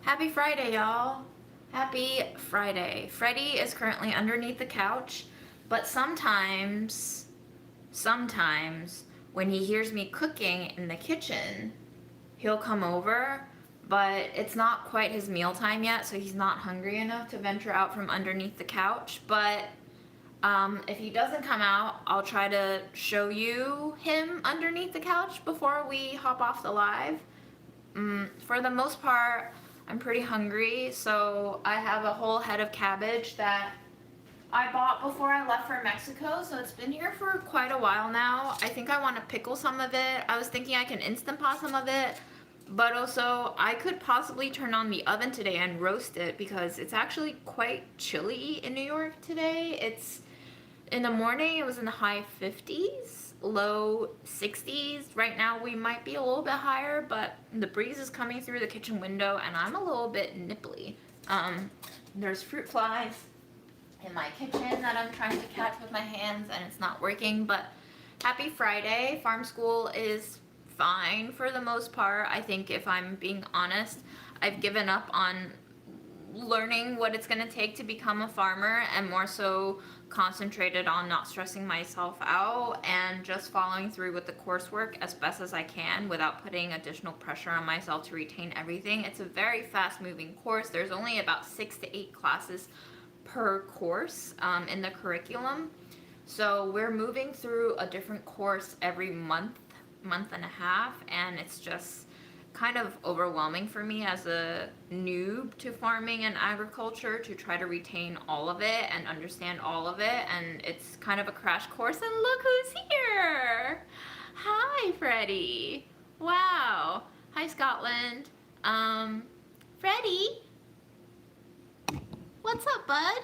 Happy Friday, y'all. Happy Friday. Freddy is currently underneath the couch, but sometimes when he hears me cooking in the kitchen, he'll come over, but it's not quite his mealtime yet, so he's not hungry enough to venture out from underneath the couch. But if he doesn't come out, I'll try to show you him underneath the couch before we hop off the live. For the most part, I'm pretty hungry, so I have a whole head of cabbage that I bought before I left for Mexico, so it's been here for quite a while now. I think I want to pickle some of it. I was thinking I can Instant Pot some of it, but also I could possibly turn on the oven today and roast it because it's actually quite chilly in New York today. It's in the morning, it was in the high 50s, low 60s. Right now, we might be a little bit higher, but the breeze is coming through the kitchen window, and I'm a little bit nipply. There's fruit flies in my kitchen that I'm trying to catch with my hands, and it's not working, but happy Friday. Farm school is fine for the most part. I think if I'm being honest, I've given up on learning what it's going to take to become a farmer and more so concentrated on not stressing myself out and just following through with the coursework as best as I can without putting additional pressure on myself to retain everything. It's a very fast moving course. There's only about 6 to 8 classes per course in the curriculum. So we're moving through a different course every month and a half, and it's just kind of overwhelming for me as a noob to farming and agriculture to try to retain all of it and understand all of it, and it's kind of a crash course. And look who's here! Hi, Freddy. Wow. Hi, Scotland. Freddy, what's up, bud?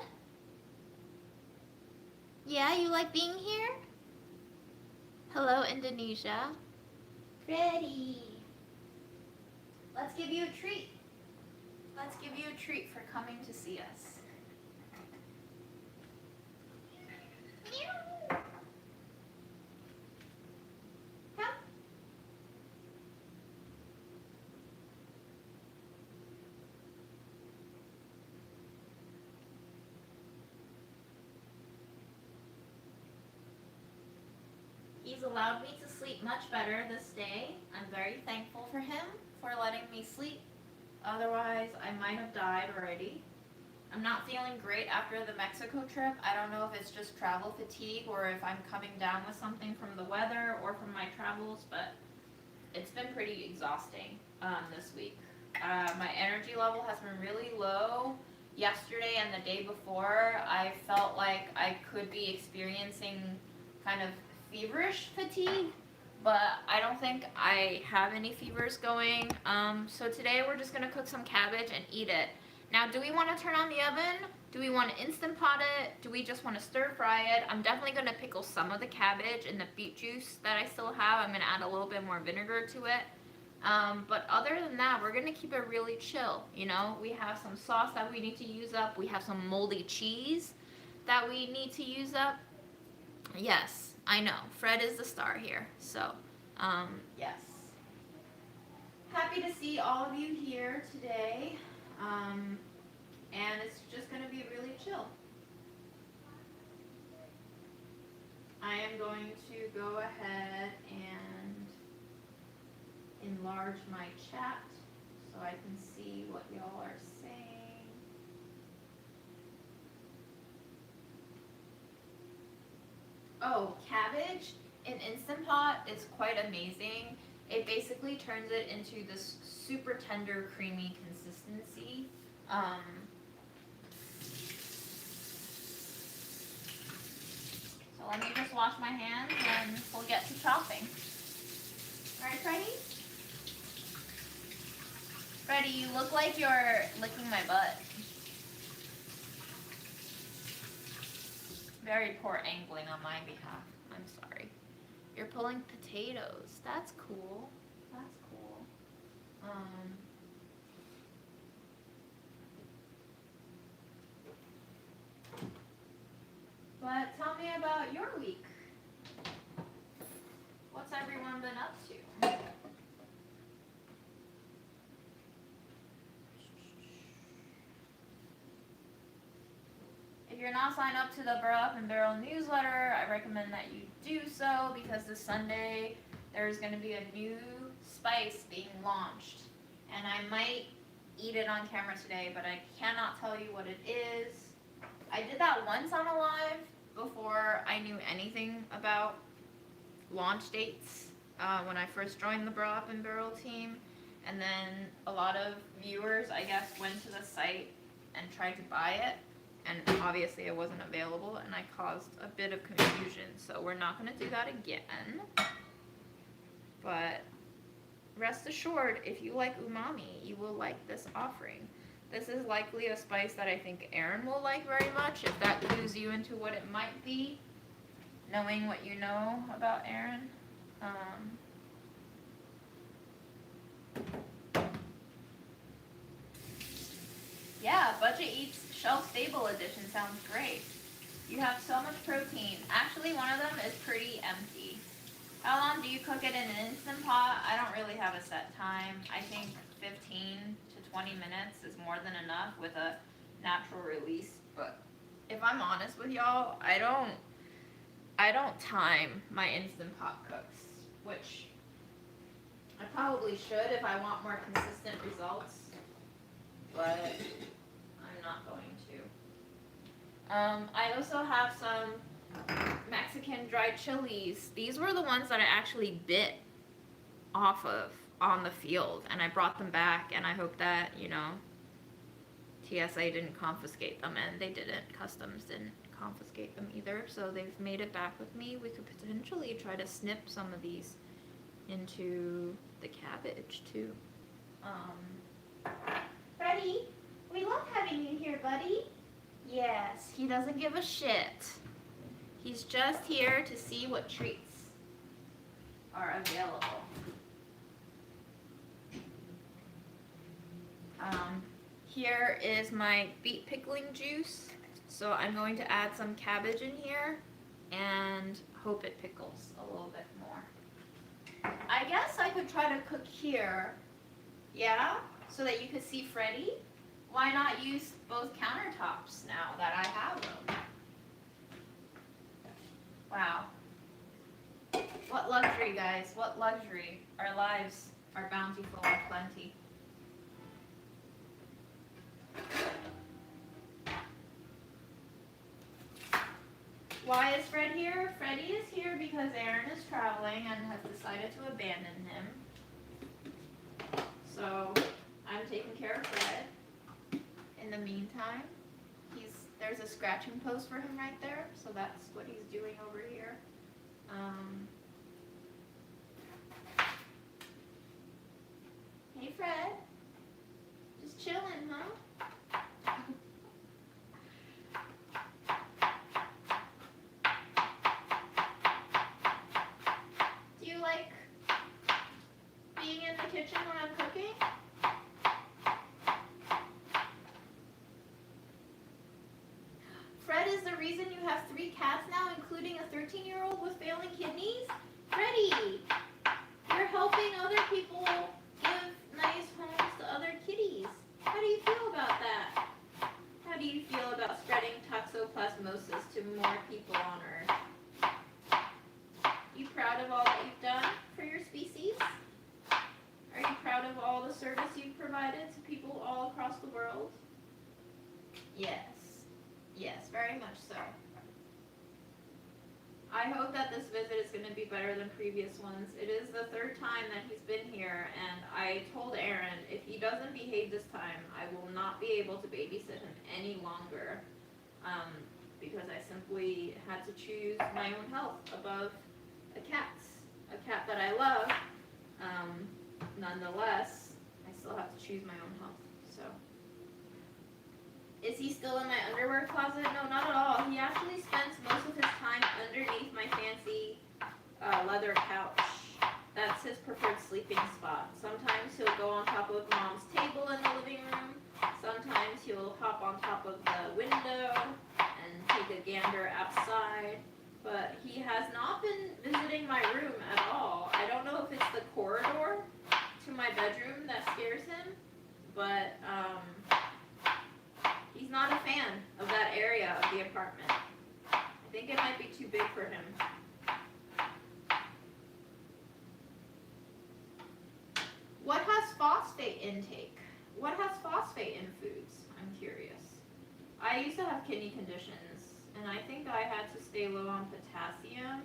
Yeah, you like being here? Hello, Indonesia. Freddy, let's give you a treat. Let's give you a treat for coming to see us. Meow. Come. He's allowed me to sleep much better this day. I'm very thankful for him for letting me sleep. Otherwise, I might have died already. I'm not feeling great after the Mexico trip. I don't know if it's just travel fatigue or if I'm coming down with something from the weather or from my travels, but it's been pretty exhausting this week. My energy level has been really low. Yesterday and the day before, I felt like I could be experiencing kind of feverish fatigue, but I don't think I have any fevers going. So today we're just gonna cook some cabbage and eat it. Now, do we want to turn on the oven? Do we want to Instant Pot it? Do we just want to stir fry it? I'm definitely gonna pickle some of the cabbage and the beet juice that I still have. I'm gonna add a little bit more vinegar to it. But other than that, we're gonna keep it really chill. You know, we have some sauce that we need to use up. We have some moldy cheese that we need to use up. Yes, I know. Fred is the star here. So, yes. Happy to see all of you here today. And it's just going to be really chill. I am going to go ahead and enlarge my chat so I can see what y'all are saying. Oh, cabbage in Instant Pot is quite amazing. It basically turns it into this super tender, creamy consistency. So let me just wash my hands and we'll get to chopping. Alright, Freddy? Freddy, you look like you're licking my butt. Very poor angling on my behalf. I'm sorry. You're pulling potatoes. That's cool. That's cool. But tell me about your week. What's everyone been up to? you're not signed up to the Burl Up and Barrel newsletter, I recommend that you do so because this Sunday there's going to be a new spice being launched. And I might eat it on camera today, but I cannot tell you what it is. I did that once on a live before I knew anything about launch dates when I first joined the Burl Up and Barrel team. And then a lot of viewers, I guess, went to the site and tried to buy it. And obviously it wasn't available, and I caused a bit of confusion. So we're not going to do that again. But rest assured, if you like umami, you will like this offering. This is likely a spice that I think Aaron will like very much, if that clues you into what it might be, knowing what you know about Aaron. Yeah, Budget Eats Shelf Stable Edition sounds great. You have so much protein. Actually, one of them is pretty empty. How long do you cook it in an Instant Pot? I don't really have a set time. I think 15 to 20 minutes is more than enough with a natural release. But if I'm honest with y'all, I don't time my Instant Pot cooks, which I probably should if I want more consistent results, but I'm not going to. I also have some Mexican dried chilies. These were the ones that I actually bit off of on the field, and I brought them back, and I hope that, you know, TSA didn't confiscate them, and they didn't. Customs didn't confiscate them either, so they've made it back with me. We could potentially try to snip some of these into the cabbage too. Freddy, we love having you here, buddy. Yes, he doesn't give a shit. He's just here to see what treats are available. Here is my beet pickling juice. So I'm going to add some cabbage in here and hope it pickles a little bit more. I guess I could try to cook here, yeah, so that you could see Freddy. Why not use both countertops now that I have them? Wow. What luxury, guys, what luxury. Our lives are bountiful and plenty. Why is Fred here? Freddy is here because Aaron is traveling and has decided to abandon him. So I'm taking care of Fred. In the meantime, there's a scratching post for him right there, so that's what he's doing over here. Hey Fred, just chilling, huh? Do you like being in the kitchen when I'm cooking? Fred is the reason you have 3 cats now, including a 13-year-old with failing kidneys? Freddy, you're helping other people give nice homes to other kitties. How do you feel about that? How do you feel about spreading toxoplasmosis to more people on Earth? You proud of all that you've done for your species? Are you proud of all the service you've provided to people all across the world? Yes. Yes, very much so. I hope that this visit is going to be better than previous ones. It is the 3rd time that he's been here, and I told Aaron, if he doesn't behave this time, I will not be able to babysit him any longer, because I simply had to choose my own health above a cat's. A cat that I love, nonetheless, I still have to choose my own health, so. Is he still in my underwear closet? No, not at all. He actually spends most of his time underneath my fancy leather couch. That's his preferred sleeping spot. Sometimes he'll go on top of Mom's table in the living room. Sometimes he'll hop on top of the window and take a gander outside. But he has not been visiting my room at all. I don't know if it's the corridor to my bedroom that scares him, but He's not a fan of that area of the apartment. I think it might be too big for him. What has phosphate intake? What has phosphate in foods? I'm curious. I used to have kidney conditions, and I think I had to stay low on potassium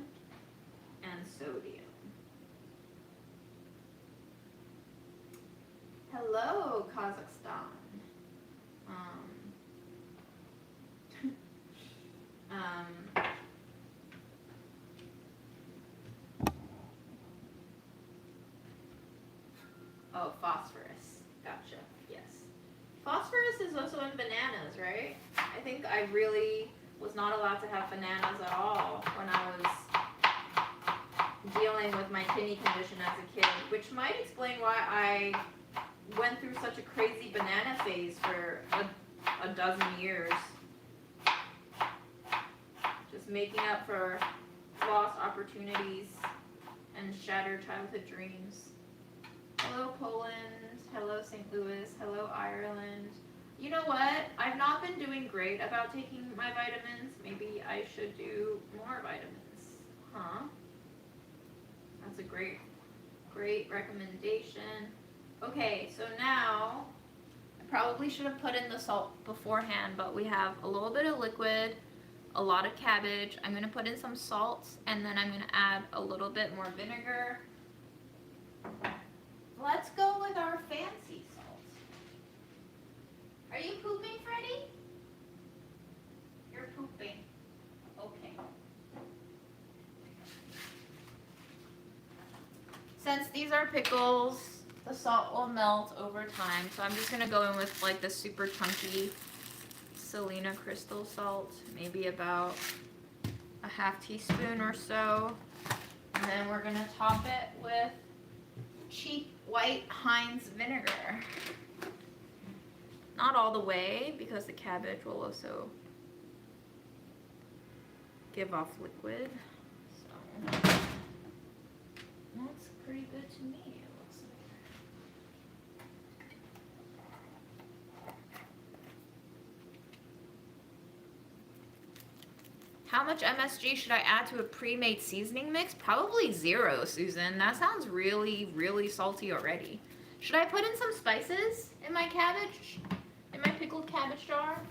and sodium. Hello, Kazakhstan. Oh, phosphorus. Gotcha. Yes. Phosphorus is also in bananas, right? I think I really was not allowed to have bananas at all when I was dealing with my kidney condition as a kid, which might explain why I went through such a crazy banana phase for a dozen years. Just making up for lost opportunities and shattered childhood dreams. Hello, Poland. Hello, St. Louis. Hello, Ireland. You know what? I've not been doing great about taking my vitamins. Maybe I should do more vitamins. Huh? That's a great recommendation. Okay, so now, I probably should have put in the salt beforehand, but we have a little bit of liquid, a lot of cabbage. I'm going to put in some salt, and then I'm going to add a little bit more vinegar. Let's go with our fancy salt. Are you pooping, Freddy? You're pooping. Okay. Since these are pickles, the salt will melt over time. So I'm just going to go in with like the super chunky Selena crystal salt. Maybe about a half teaspoon or so. And then we're going to top it with cheap white Heinz vinegar. Not all the way, because the cabbage will also give off liquid. So that's pretty good to me, it looks like. How much MSG should I add to a pre-made seasoning mix? Probably 0, Susan. That sounds really, really salty already. Should I put in some spices in my cabbage? In my pickled cabbage jar?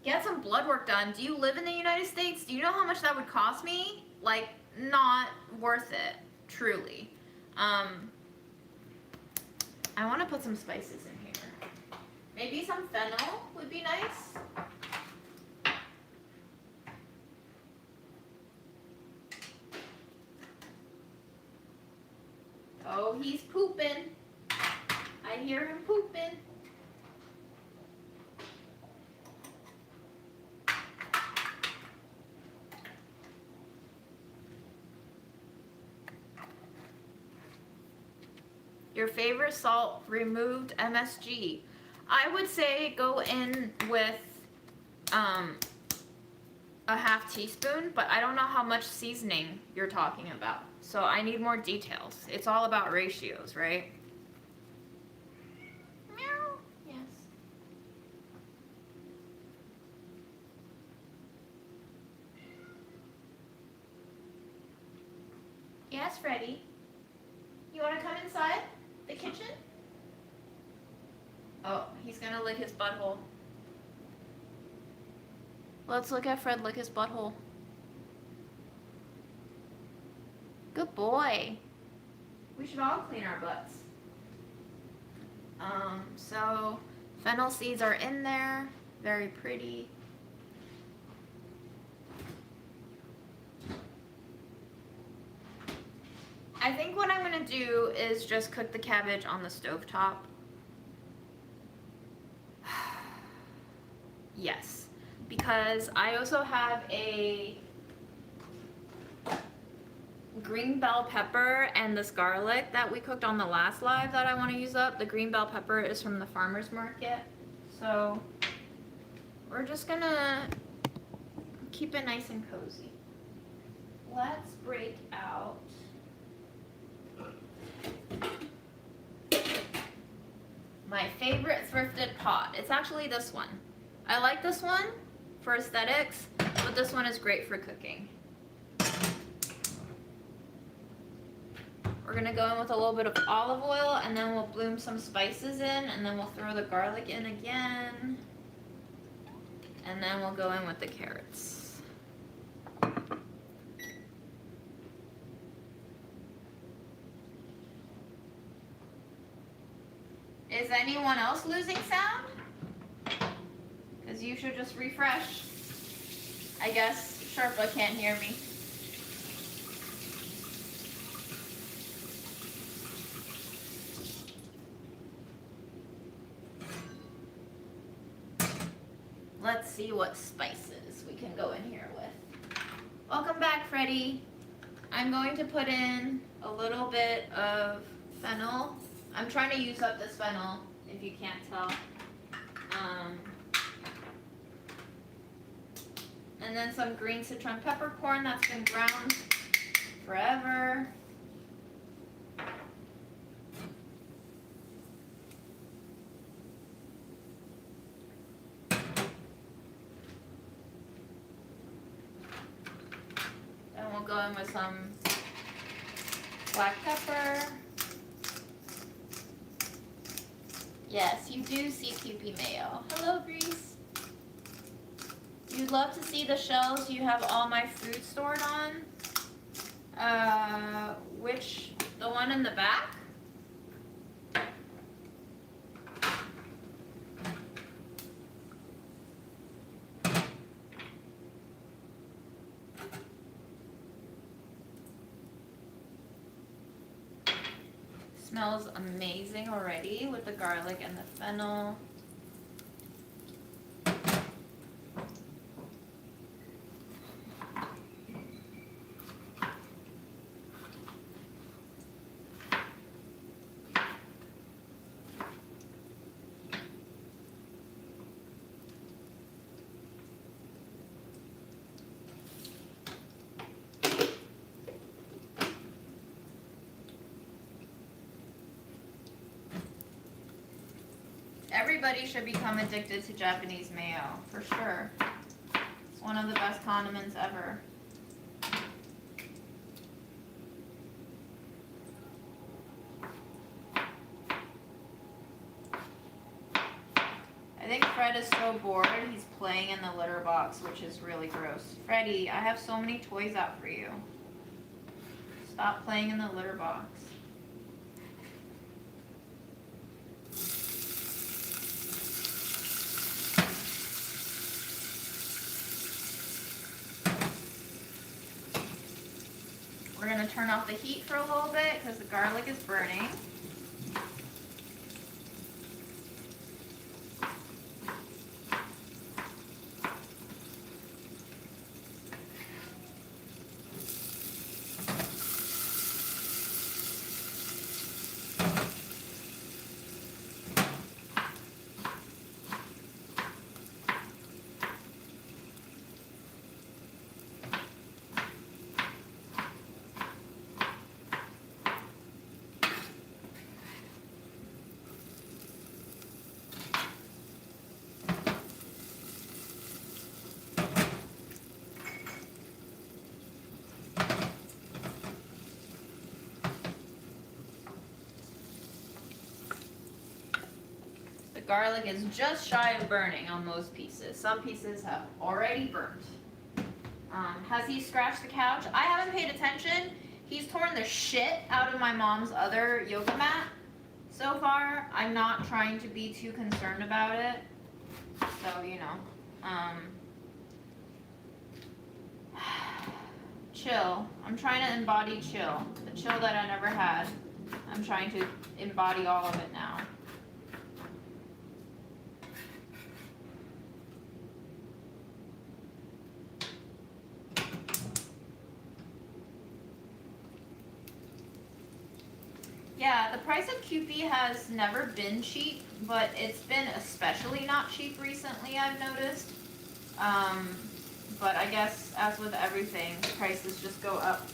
Get some blood work done. Do you live in the United States? Do you know how much that would cost me? Like, not worth it. Truly. I want to put some spices in here. Maybe some fennel would be nice. Oh, he's pooping. I hear him pooping. Your favorite salt removed MSG. I would say go in with a half teaspoon, but I don't know how much seasoning you're talking about. So I need more details. It's all about ratios, right? Meow. Yes. Yes, Freddy. You want to come inside the kitchen? Oh, he's gonna lick his butthole. Let's look at Fred lick his butthole. Good boy. We should all clean our butts. So fennel seeds are in there. Very pretty. I think what I'm gonna do is just cook the cabbage on the stovetop. Yes, because I also have a green bell pepper and this garlic that we cooked on the last live that I want to use up. The green bell pepper is from the farmer's market. So we're just gonna keep it nice and cozy. Let's break out my favorite thrifted pot. It's actually this one. I like this one for aesthetics, but this one is great for cooking. We're gonna go in with a little bit of olive oil, and then we'll bloom some spices in, and then we'll throw the garlic in again. And then we'll go in with the carrots. Is anyone else losing sound? Because you should just refresh. I guess Sherpa can't hear me. Let's see what spices we can go in here with. Welcome back, Freddy. I'm going to put in a little bit of fennel. I'm trying to use up this fennel, if you can't tell. And then some green citron peppercorn that's been ground forever. Then we'll go in with some black pepper. Yes, you do see CQP mayo. Hello, Grease. You'd love to see the shelves you have all my food stored on? Which, the one in the back? Smells amazing already with the garlic and the fennel. Everybody should become addicted to Japanese mayo, for sure. It's one of the best condiments ever. I think Fred is so bored, he's playing in the litter box, which is really gross. Freddy, I have so many toys out for you. Stop playing in the litter box. We're going to turn off the heat for a little bit because the garlic is burning. Garlic is just shy of burning on most pieces. Some pieces have already burnt. Has he scratched the couch? I haven't paid attention. He's torn the shit out of my mom's other yoga mat. So far, I'm not trying to be too concerned about it. So, you know. Chill. I'm trying to embody chill. The chill that I never had. I'm trying to embody all of it now. Yeah, the price of Kewpie has never been cheap, but it's been especially not cheap recently, I've noticed. But I guess, as with everything, prices just go up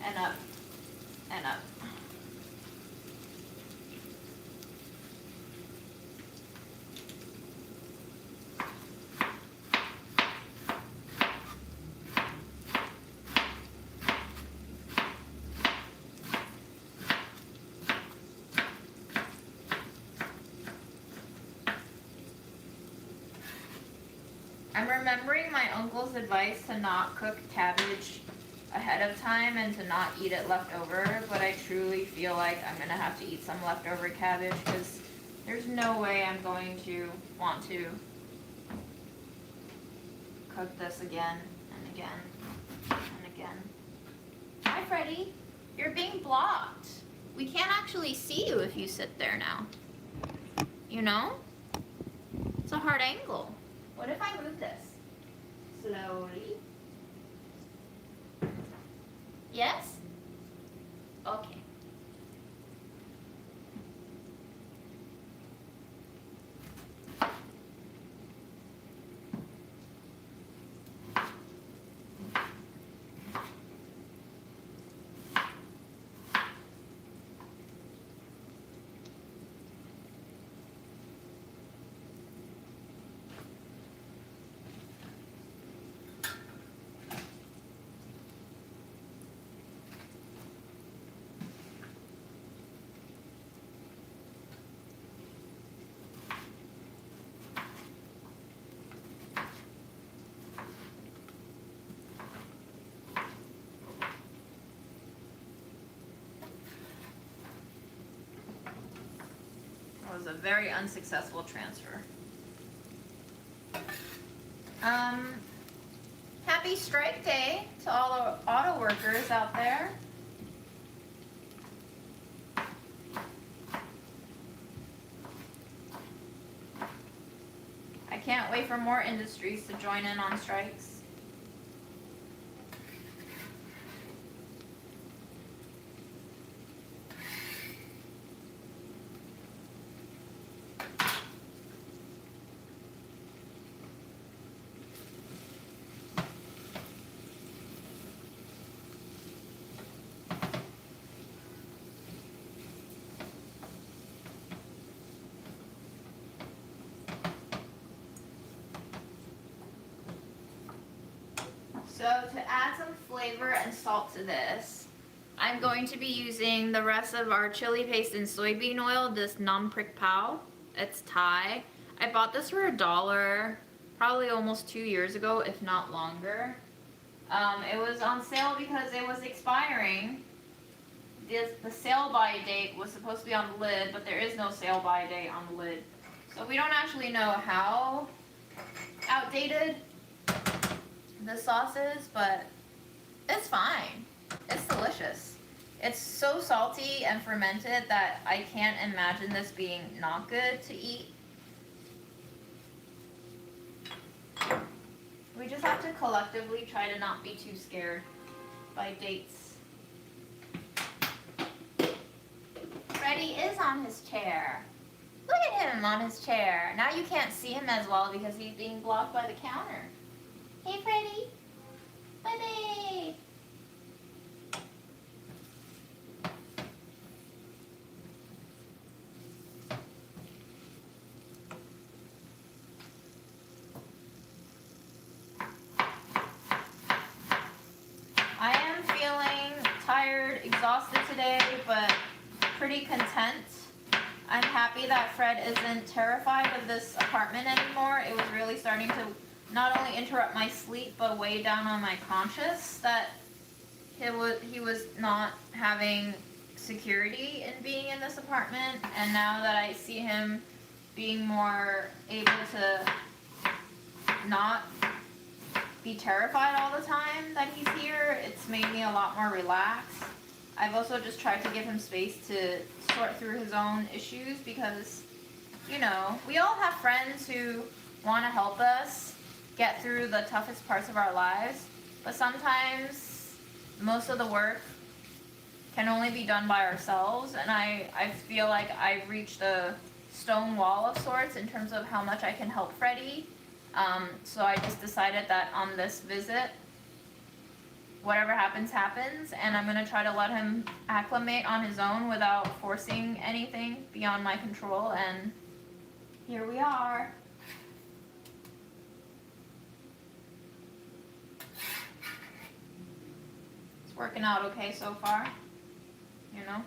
and up and up. I'm remembering my uncle's advice to not cook cabbage ahead of time and to not eat it left over, but I truly feel like I'm gonna have to eat some leftover cabbage because there's no way I'm going to want to cook this again and again and again. Hi, Freddy. You're being blocked. We can't actually see you if you sit there now. You know? It's a hard angle. What if I move this? Slowly. Yes? Okay. Was a very unsuccessful transfer. Happy strike day to all the auto workers out there. I can't wait for more industries to join in on strikes. So to add some flavor and salt to this, I'm going to be using the rest of our chili paste and soybean oil, this Nam Prik Pao. It's Thai. I bought this for $1, probably almost 2 years ago, if not longer. It was on sale because it was expiring. The sale by date was supposed to be on the lid, but there is no sale by date on the lid. So we don't actually know how outdated the sauce is, but it's fine. It's delicious. It's so salty and fermented that I can't imagine this being not good to eat. We just have to collectively try to not be too scared by dates. Freddy is on his chair. Look at him on his chair. Now you can't see him as well because he's being blocked by the counter. Hey, Freddy. Freddy. I am feeling tired, exhausted today, but pretty content. I'm happy that Fred isn't terrified of this apartment anymore. It was really starting to not only interrupt my sleep, but weigh down on my conscience that he was not having security in being in this apartment. And now that I see him being more able to not be terrified all the time that he's here, it's made me a lot more relaxed. I've also just tried to give him space to sort through his own issues because, you know, we all have friends who want to help us get through the toughest parts of our lives, but sometimes most of the work can only be done by ourselves, and I feel like I've reached a stone wall of sorts in terms of how much I can help Freddy. So I just decided that on this visit, whatever happens, happens, and I'm going to try to let him acclimate on his own without forcing anything beyond my control, and here we are. It's working out okay so far, you know?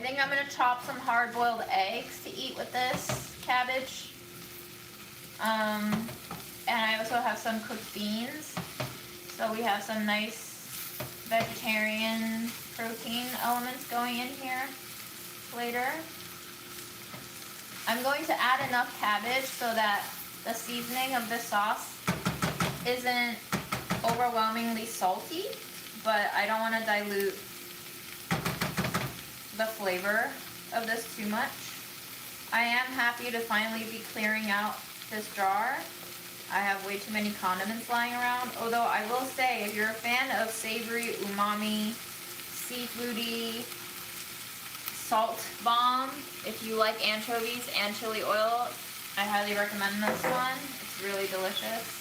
think I'm gonna chop some hard-boiled eggs to eat with this cabbage. And I also have some cooked beans. So we have some nice vegetarian protein elements going in here later. I'm going to add enough cabbage so that the seasoning of this sauce isn't overwhelmingly salty, but I don't want to dilute the flavor of this too much. I am happy to finally be clearing out this jar. I have way too many condiments lying around, although I will say, if you're a fan of savory, umami, seafoody, salt bomb, if you like anchovies and chili oil, I highly recommend this one. It's really delicious.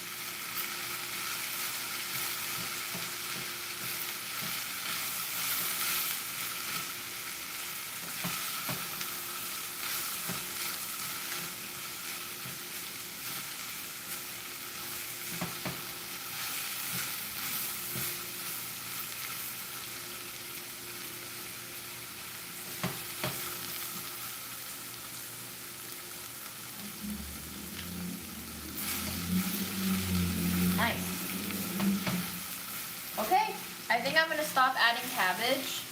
Okay, I think I'm going to stop adding cabbage.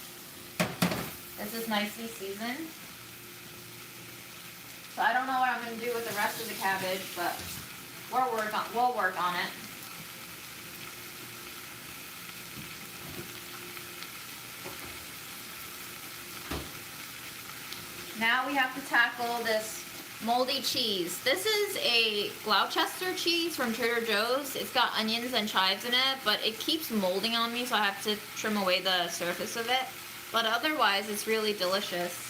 This is nicely seasoned. So I don't know what I'm going to do with the rest of the cabbage, but we'll work on it. Now we have to tackle this moldy cheese. This is a Gloucester cheese from Trader Joe's. It's got onions and chives in it, but it keeps molding on me, so I have to trim away the surface of it. But otherwise, it's really delicious.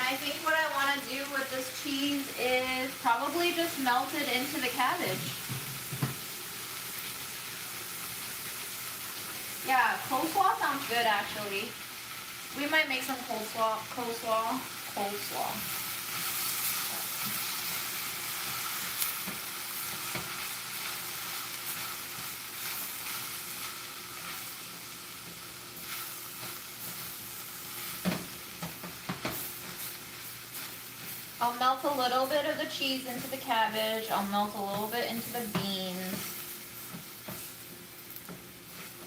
I think what I want to do with this cheese is probably just melt it into the cabbage. Yeah, coleslaw sounds good actually. We might make some coleslaw. I'll melt a little bit of the cheese into the cabbage. I'll melt a little bit into the beans.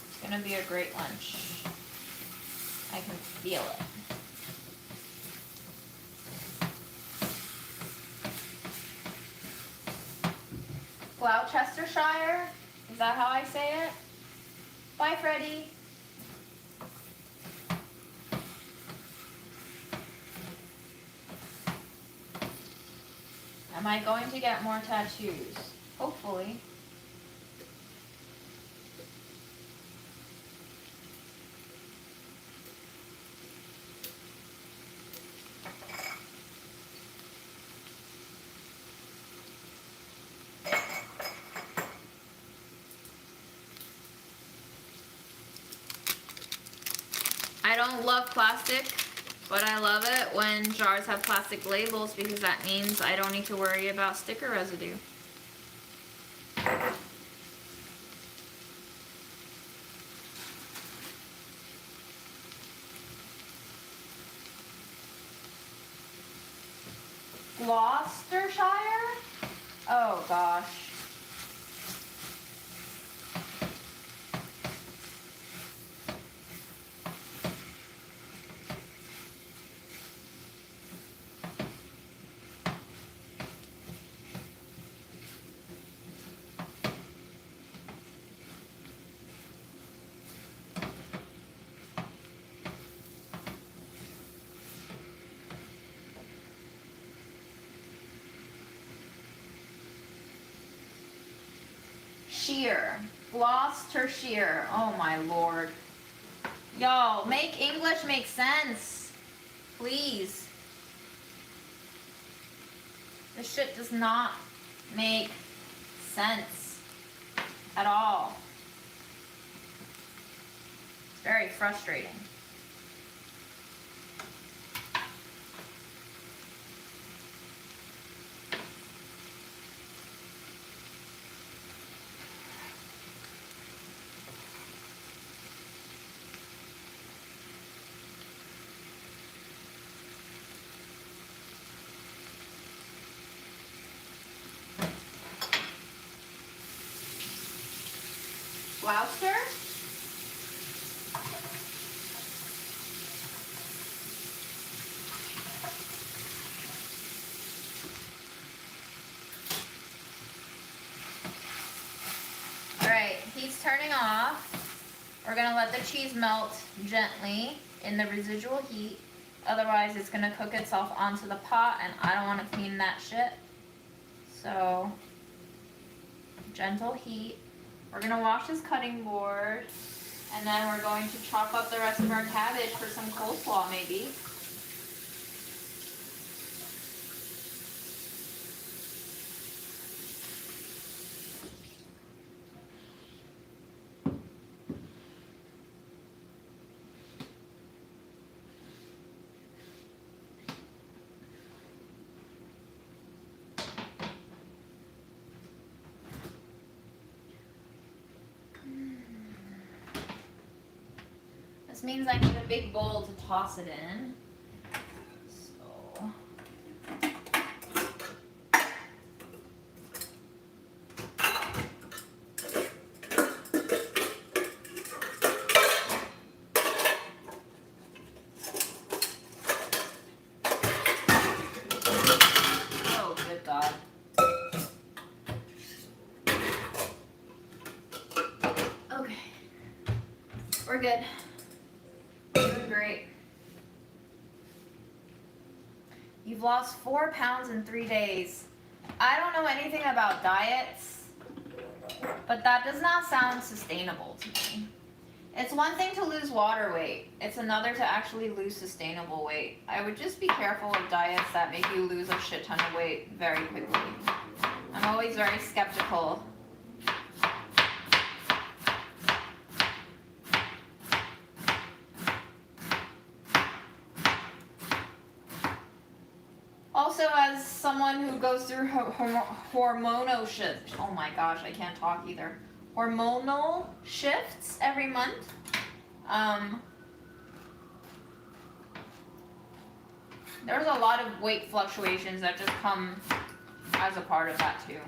It's gonna be a great lunch. I can feel it. Gloucestershire, is that how I say it? Bye, Freddy. Am I going to get more tattoos? Hopefully. I don't love plastic, but I love it when jars have plastic labels because that means I don't need to worry about sticker residue. Gloucestershire? Oh gosh. Gloucestershire. Gloucestershire. Oh my lord. Yo, make English make sense. Please. This shit does not make sense at all. It's very frustrating. Gloucester? Alright, heat's turning off. We're gonna let the cheese melt gently in the residual heat. Otherwise it's gonna cook itself onto the pot and I don't wanna clean that shit. So, gentle heat. We're gonna wash this cutting board and then we're going to chop up the rest of our cabbage for some coleslaw maybe. This means I need a big bowl to toss it in. So. Oh, good God. Okay. We're good. Great. You've lost 4 pounds in 3 days. I don't know anything about diets, but that does not sound sustainable to me. It's one thing to lose water weight. It's another to actually lose sustainable weight. I would just be careful of diets that make you lose a shit ton of weight very quickly. I'm always very skeptical. Also, as someone who goes through hormonal shifts, oh my gosh, I can't talk either. Hormonal shifts every month. There's a lot of weight fluctuations that just come as a part of that too.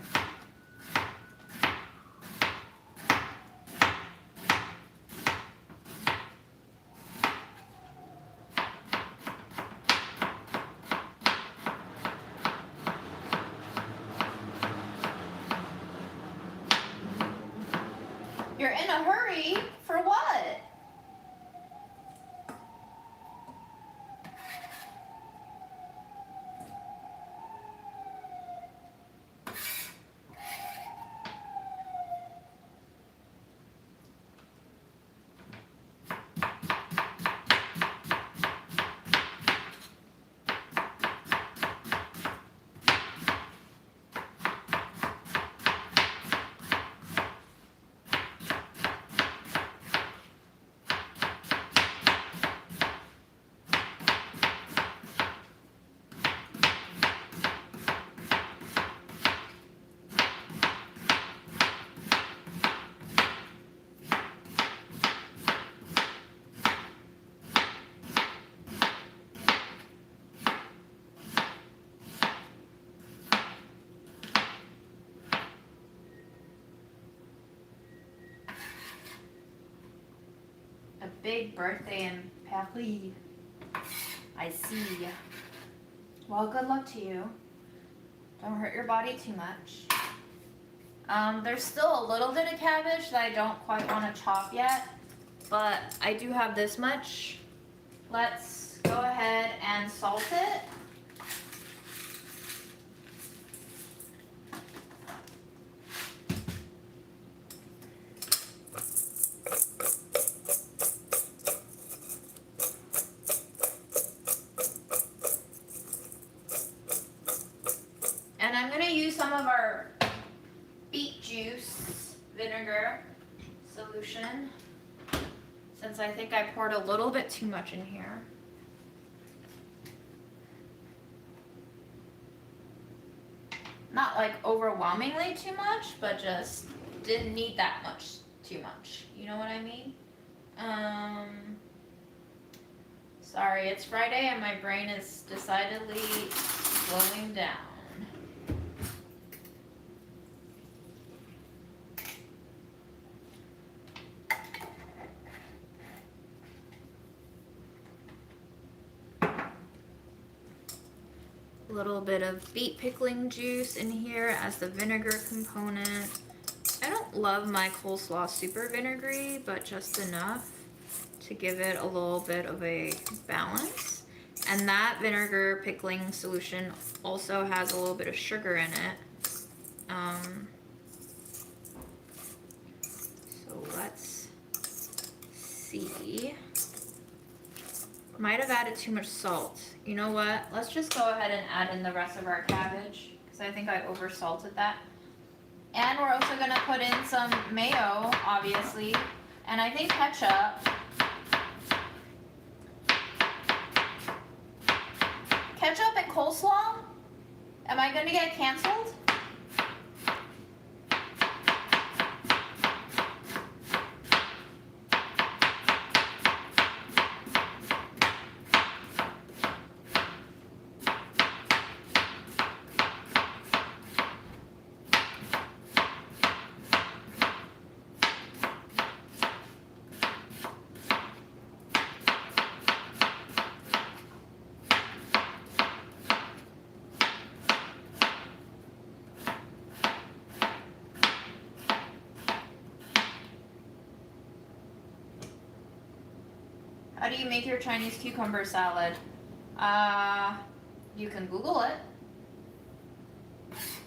You're in a hurry for what? A big birthday in Paris. I see. Well, good luck to you. Don't hurt your body too much. There's still a little bit of cabbage that I don't quite want to chop yet, but I do have this much. Let's go ahead and salt it. And I'm gonna use some of our beet juice vinegar solution, since I think I poured a little bit too much in here. Not like overwhelmingly too much, but just didn't need that much too much. You know what I mean? Sorry, it's Friday and my brain is decidedly slowing down. A little bit of beet pickling juice in here as the vinegar component. I don't love my coleslaw super vinegary, but just enough to give it a little bit of a balance. And that vinegar pickling solution also has a little bit of sugar in it. So let's see. Might have added too much salt. You know what? Let's just go ahead and add in the rest of our cabbage, because I think I oversalted that. And we're also gonna put in some mayo, obviously, and I think ketchup. Ketchup and coleslaw? Am I gonna get canceled? How do you make your Chinese cucumber salad? You can Google it.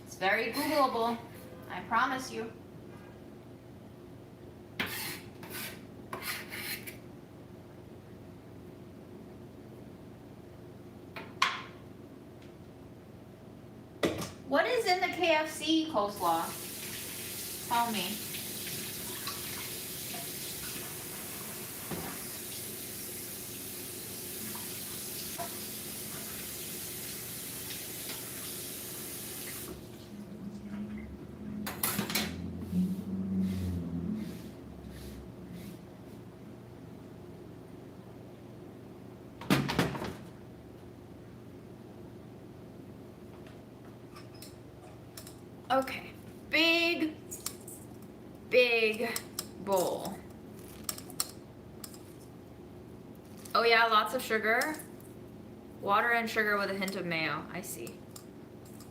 It's very Googleable, I promise you. What is in the KFC coleslaw? Tell me. Okay, big bowl. Oh yeah, lots of sugar. Water and sugar with a hint of mayo, I see.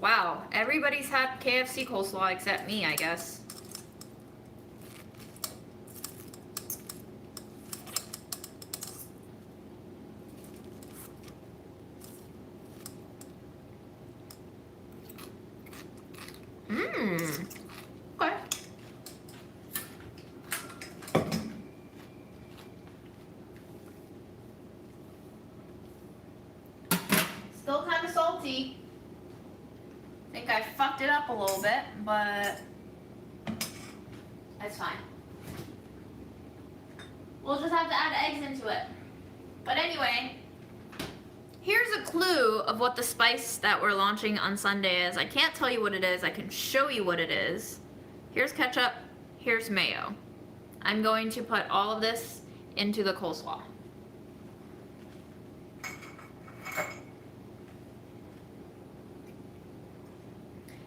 Wow, everybody's had KFC coleslaw except me, I guess. Okay. Still kind of salty. I think I fucked it up a little bit, but it's fine. We'll just have to add eggs into it. But anyway, here's a clue of what the spice that we're launching on Sunday is. I can't tell you what it is. I can show you what it is. Here's ketchup. Here's mayo. I'm going to put all of this into the coleslaw.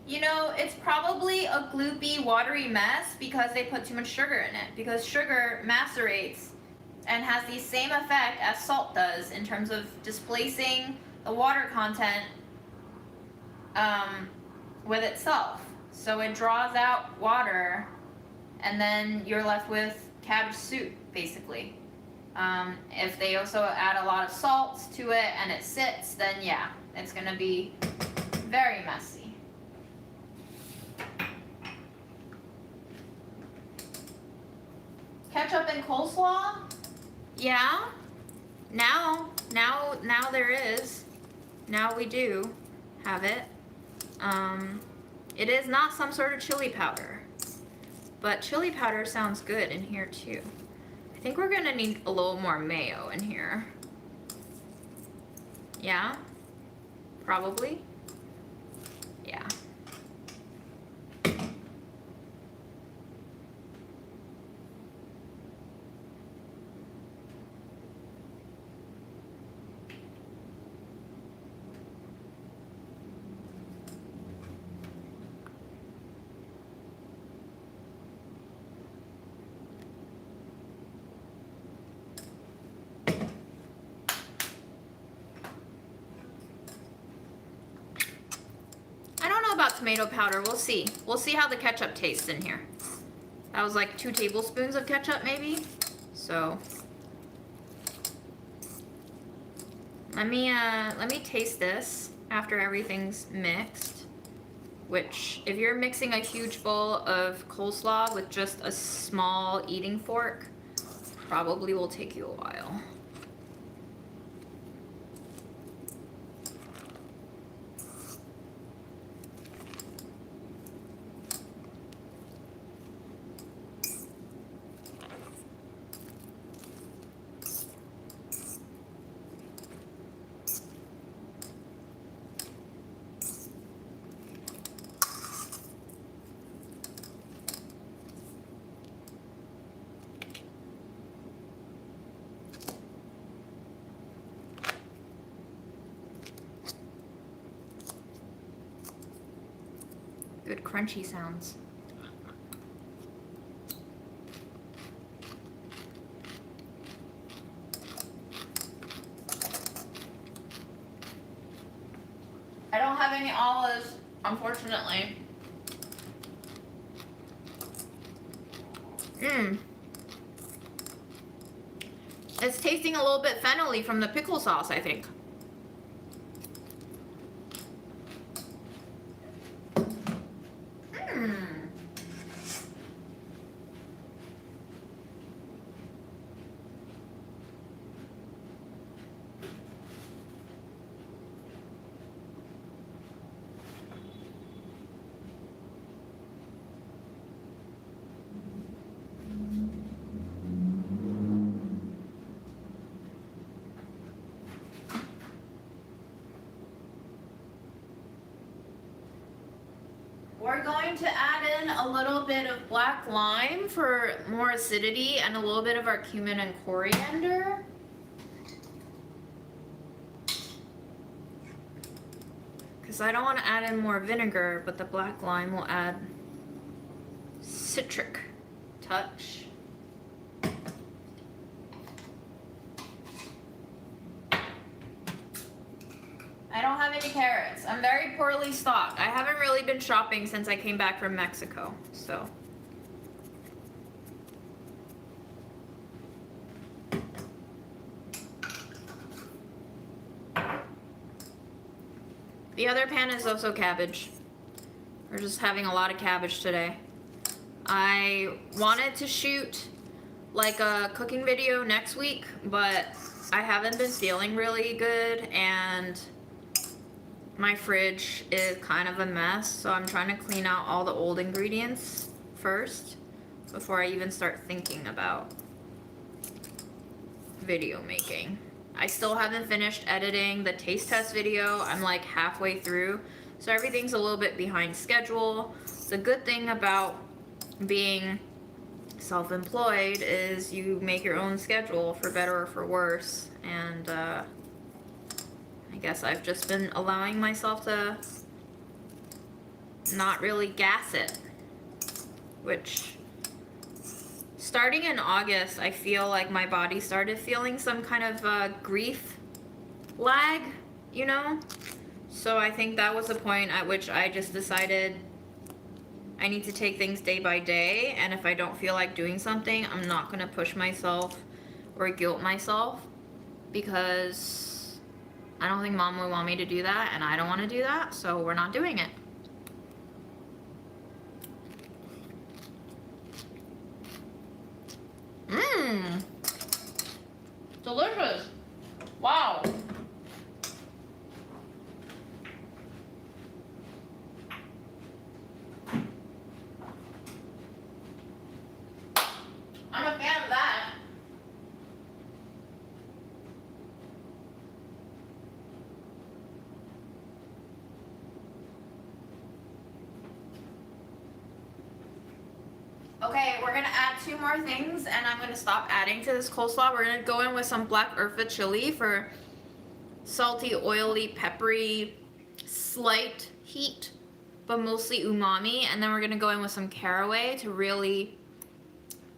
You know, it's probably a gloopy, watery mess because they put too much sugar in it. Because sugar macerates and has the same effect as salt does in terms of displacing the water content with itself. So it draws out water, and then you're left with cabbage soup, basically. If they also add a lot of salt to it and it sits, then yeah, it's gonna be very messy. Ketchup and coleslaw? Yeah. Now there is. Now we do have it. It is not some sort of chili powder, but chili powder sounds good in here too. I think we're gonna need a little more mayo in here. Yeah, probably. Yeah. About tomato powder, we'll see. We'll see how the ketchup tastes in here. That was like 2 tablespoons of ketchup maybe. So let me taste this after everything's mixed. Which, if you're mixing a huge bowl of coleslaw with just a small eating fork, probably will take you a while. Good crunchy sounds. I don't have any olives, unfortunately. It's tasting a little bit fennelly from the pickle sauce, I think. We're going to add in a little bit of black lime for more acidity and a little bit of our cumin and coriander. Because I don't want to add in more vinegar, but the black lime will add citric touch. I don't have any carrots. I'm very poorly stocked. I haven't really been shopping since I came back from Mexico, so. The other pan is also cabbage. We're just having a lot of cabbage today. I wanted to shoot like a cooking video next week, but I haven't been feeling really good and my fridge is kind of a mess, so I'm trying to clean out all the old ingredients first before I even start thinking about video making. I still haven't finished editing the taste test video. I'm like halfway through, so everything's a little bit behind schedule. The good thing about being self-employed is you make your own schedule for better or for worse, and I guess I've just been allowing myself to not really gas it, which starting in August, I feel like my body started feeling some kind of grief lag, you know? So I think that was the point at which I just decided I need to take things day by day, and if I don't feel like doing something, I'm not gonna push myself or guilt myself, because I don't think Mom would want me to do that, and I don't want to do that, so we're not doing it. Mmm. Delicious. Wow. I'm a fan of that. Okay, we're gonna add 2 more things and I'm gonna stop adding to this coleslaw. We're gonna go in with some black urfa chili for salty, oily, peppery, slight heat, but mostly umami. And then we're gonna go in with some caraway to really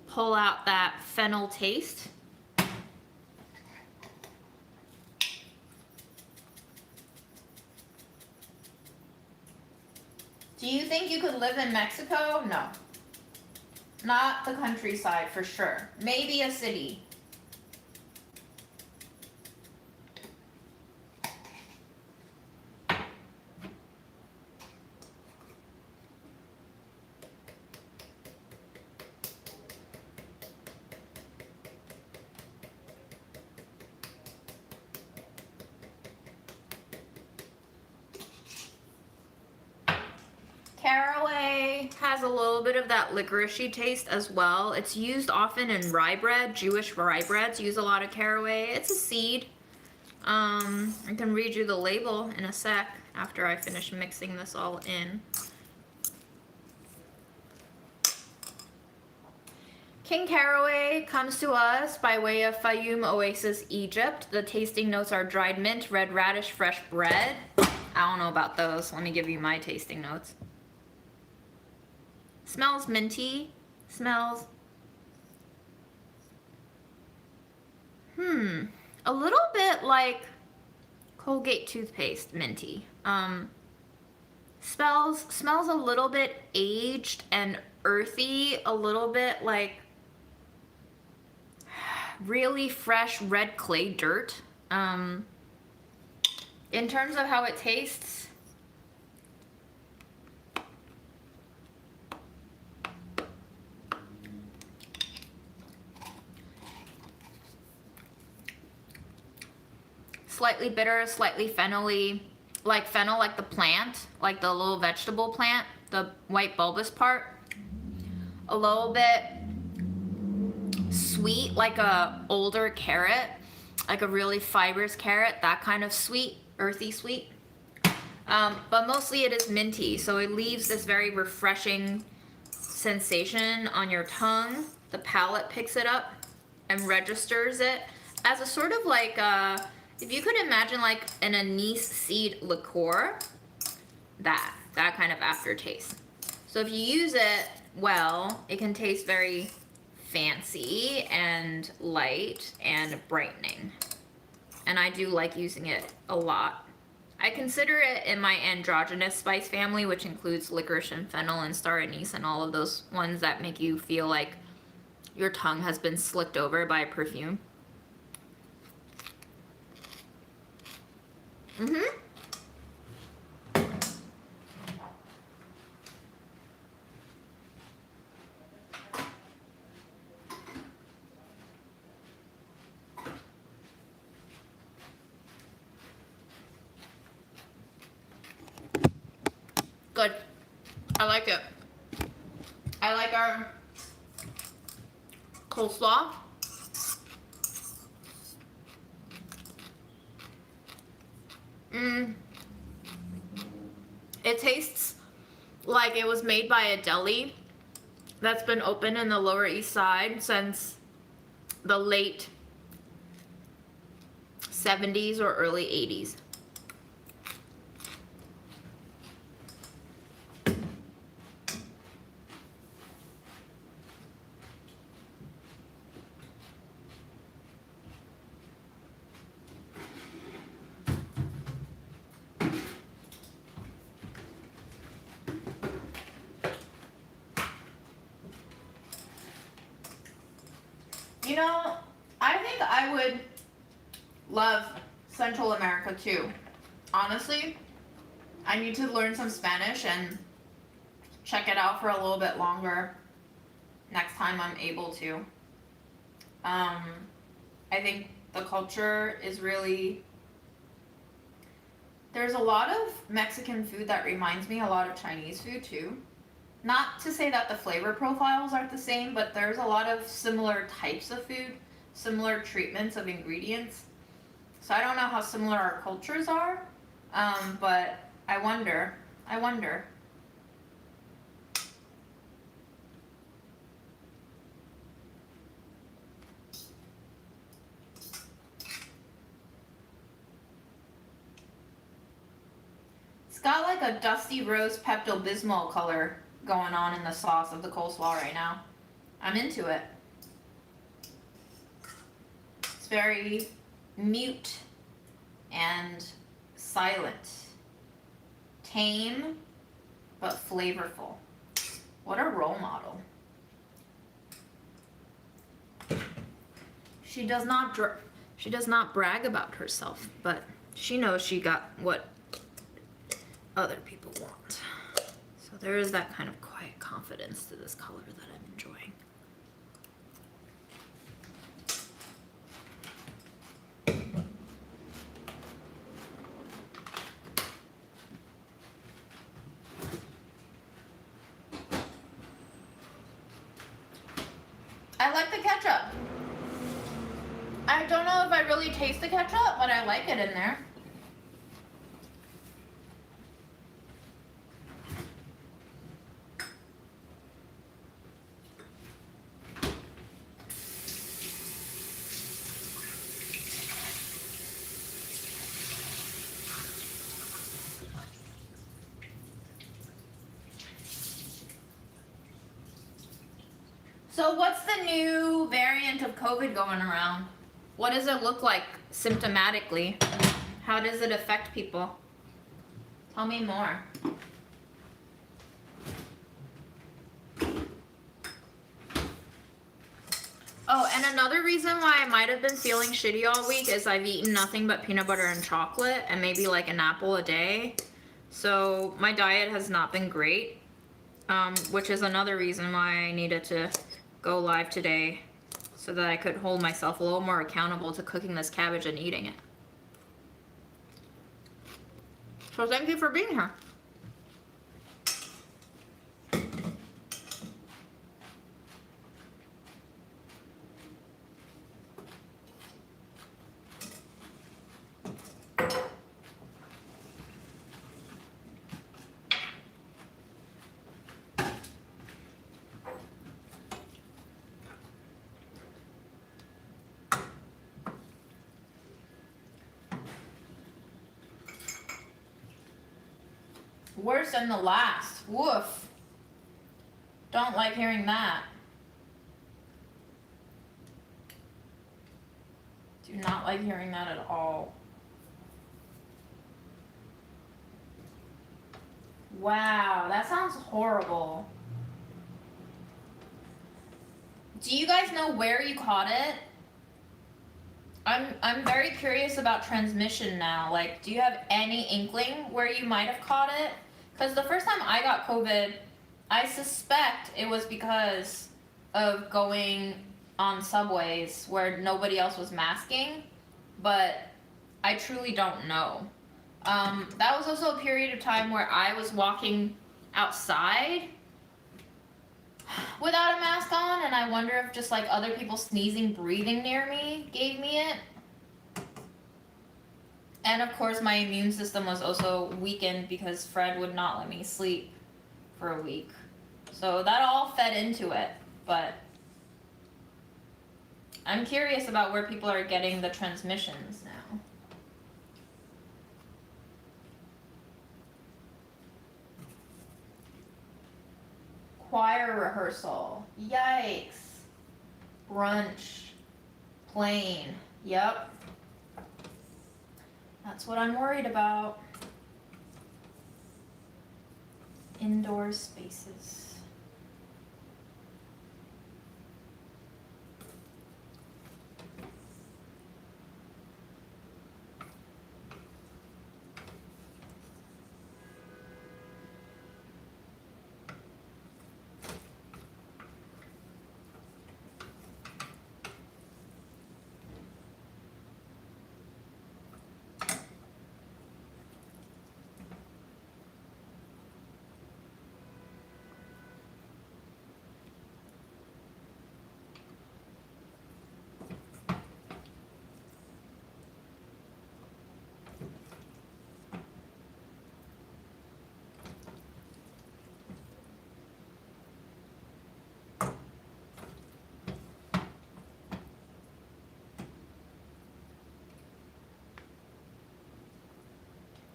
pull out that fennel taste. Do you think you could live in Mexico? No. Not the countryside for sure. Maybe a city. Caraway has a little bit of that licoricey taste as well. It's used often in rye bread. Jewish rye breads use a lot of caraway. It's a seed. I can read you the label in a sec after I finish mixing this all in. King Caraway comes to us by way of Fayoum Oasis, Egypt. The tasting notes are dried mint, red radish, fresh bread. I don't know about those. Let me give you my tasting notes. Smells minty. Smells a little bit like Colgate toothpaste, minty. Smells a little bit aged and earthy, a little bit like really fresh red clay dirt. In terms of how it tastes, slightly bitter, slightly fennel-y, like fennel, like the plant, like the little vegetable plant, the white bulbous part. A little bit sweet, like a older carrot, like a really fibrous carrot, that kind of sweet, earthy sweet. But mostly it is minty, so it leaves this very refreshing sensation on your tongue. The palate picks it up and registers it as a sort of like if you could imagine like an anise seed liqueur, that kind of aftertaste. So if you use it well, it can taste very fancy and light and brightening. And I do like using it a lot. I consider it in my androgynous spice family, which includes licorice and fennel and star anise and all of those ones that make you feel like your tongue has been slicked over by a perfume. Good. I like it. I like our coleslaw. It tastes like it was made by a deli that's been open in the Lower East Side since the late 70s or early 80s. You know, I think I would love Central America too. Honestly, I need to learn some Spanish and check it out for a little bit longer next time I'm able to. I think the culture is really... There's a lot of Mexican food that reminds me a lot of Chinese food too. Not to say that the flavor profiles aren't the same, but there's a lot of similar types of food, similar treatments of ingredients. So I don't know how similar our cultures are, but I wonder. I wonder. It's got like a dusty rose Pepto-Bismol color going on in the sauce of the coleslaw right now. I'm into it. It's very mute and silent. Tame, but flavorful. What a role model. She does not brag about herself, but she knows she got what other people want. So there is that kind of quiet confidence to this color that I'm enjoying. I like the ketchup. I don't know if I really taste the ketchup, but I like it in there. So what's the new variant of COVID going around? What does it look like symptomatically? How does it affect people? Tell me more. Oh, and another reason why I might have been feeling shitty all week is I've eaten nothing but peanut butter and chocolate and maybe like an apple a day. So my diet has not been great, which is another reason why I needed to go live today so that I could hold myself a little more accountable to cooking this cabbage and eating it. So thank you for being here. Worse than the last. Woof. Don't like hearing that. Do not like hearing that at all. Wow, that sounds horrible. Do you guys know where you caught it? I'm very curious about transmission now. Like, do you have any inkling where you might have caught it? Because the first time I got COVID, I suspect it was because of going on subways where nobody else was masking, but I truly don't know. That was also a period of time where I was walking outside without a mask on, and I wonder if just like other people sneezing, breathing near me gave me it. And of course my immune system was also weakened because Fred would not let me sleep for a week. So that all fed into it, but I'm curious about where people are getting the transmissions now. Choir rehearsal. Yikes. Brunch. Plane. Yep. That's what I'm worried about. Indoor spaces.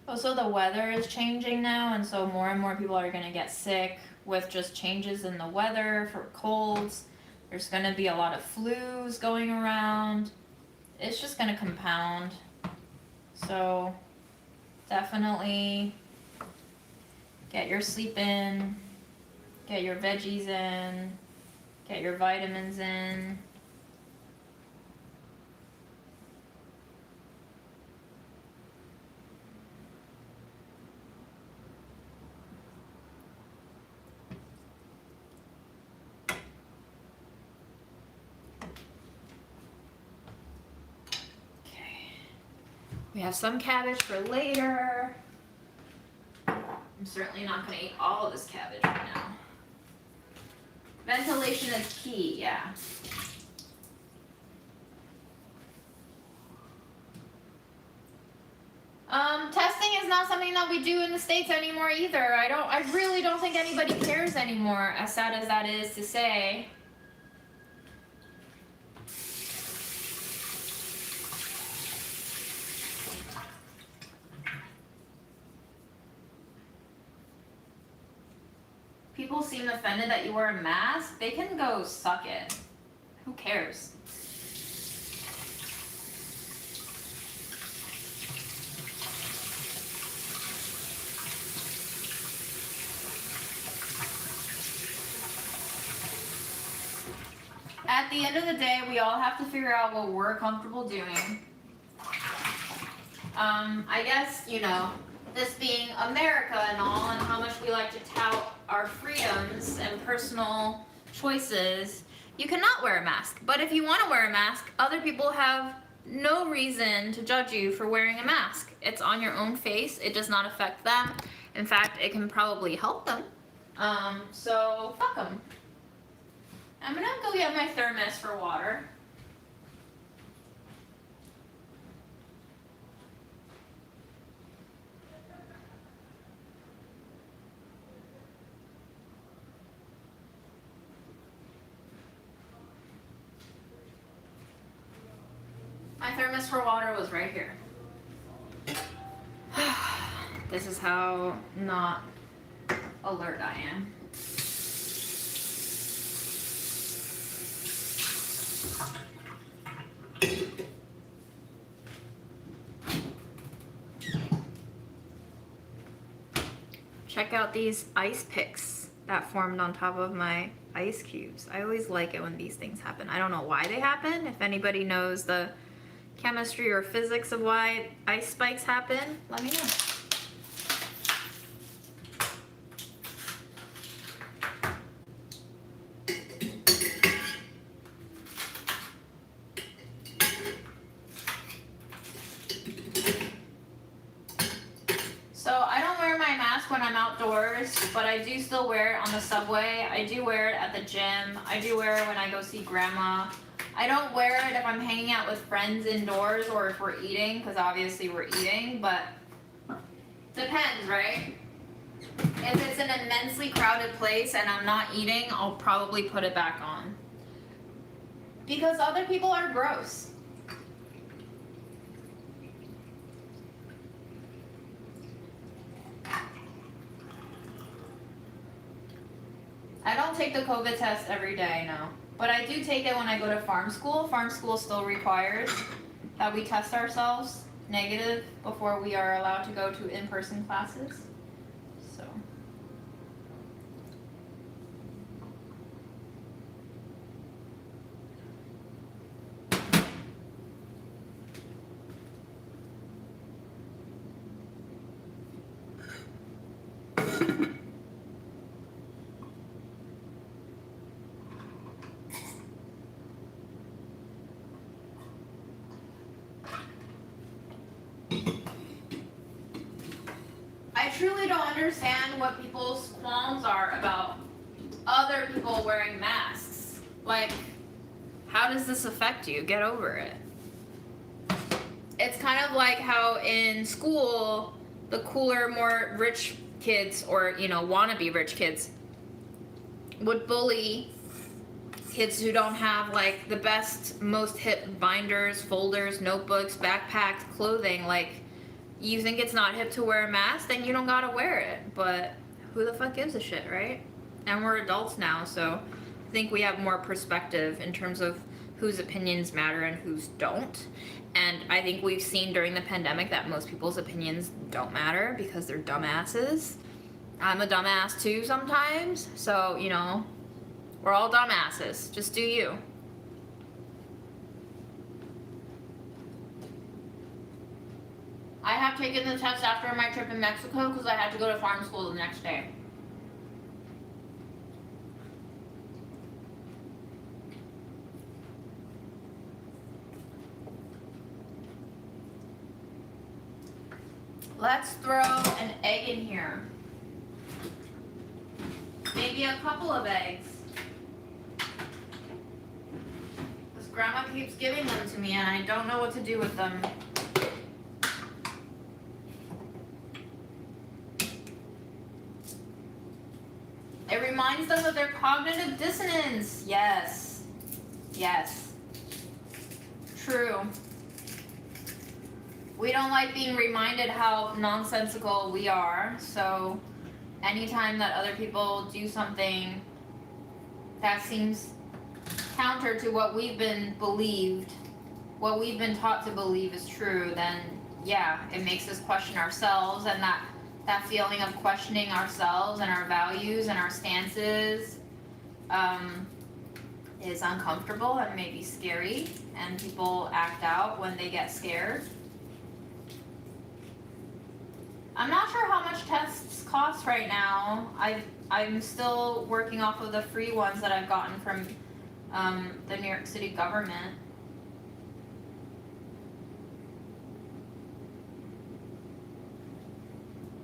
Also, the weather is changing now, and so more and more people are going to get sick with just changes in the weather for colds. There's going to be a lot of flus going around. It's just going to compound. So definitely get your sleep in, get your veggies in, get your vitamins in. We have some cabbage for later. I'm certainly not going to eat all of this cabbage right now. Ventilation is key, yeah. Testing is not something that we do in the States anymore either. I really don't think anybody cares anymore, as sad as that is to say. People seem offended that you wear a mask. They can go suck it. Who cares? At the end of the day, we all have to figure out what we're comfortable doing. I guess, you know, this being America and all, and how much we like to tout our freedoms and personal choices, you cannot wear a mask. But if you want to wear a mask, other people have no reason to judge you for wearing a mask. It's on your own face. It does not affect them. In fact, it can probably help them. So fuck them. I'm gonna go get my thermos for water. My thermos for water was right here. This is how not alert I am. Check out these ice picks that formed on top of my ice cubes. I always like it when these things happen. I don't know why they happen. If anybody knows the chemistry or physics of why ice spikes happen, let me know. So I don't wear my mask when I'm outdoors, but I do still wear it on the subway. I do wear it at the gym. I do wear it when I go see grandma. I don't wear it if I'm hanging out with friends indoors or if we're eating, because obviously we're eating, but depends, right? If it's an immensely crowded place and I'm not eating, I'll probably put it back on. Because other people are gross. I don't take the COVID test every day, no. But I do take it when I go to farm school. Farm school still requires that we test ourselves negative before we are allowed to go to in-person classes. So. I truly don't understand what people's qualms are about other people wearing masks. Like, how does this affect you? Get over it. It's kind of like how in school, the cooler, more rich kids, or, you know, wannabe rich kids, would bully kids who don't have, like, the best, most hip binders, folders, notebooks, backpacks, clothing. Like, you think it's not hip to wear a mask, then you don't gotta wear it. But who the fuck gives a shit, right? And we're adults now, so I think we have more perspective in terms of whose opinions matter and whose don't. And I think we've seen during the pandemic that most people's opinions don't matter because they're dumbasses. I'm a dumbass too sometimes, so, you know, we're all dumbasses. Just do you. I have taken the test after my trip in Mexico because I had to go to farm school the next day. Let's throw an egg in here. Maybe a couple of eggs. Because Grandma keeps giving them to me and I don't know what to do with them. It reminds them of their cognitive dissonance. Yes. Yes. True. We don't like being reminded how nonsensical we are, so anytime that other people do something that seems counter to what we've been taught to believe is true, then yeah, it makes us question ourselves, and that feeling of questioning ourselves and our values and our stances is uncomfortable and maybe scary, and people act out when they get scared. I'm not sure how much tests cost right now. I'm still working off of the free ones that I've gotten from the New York City government.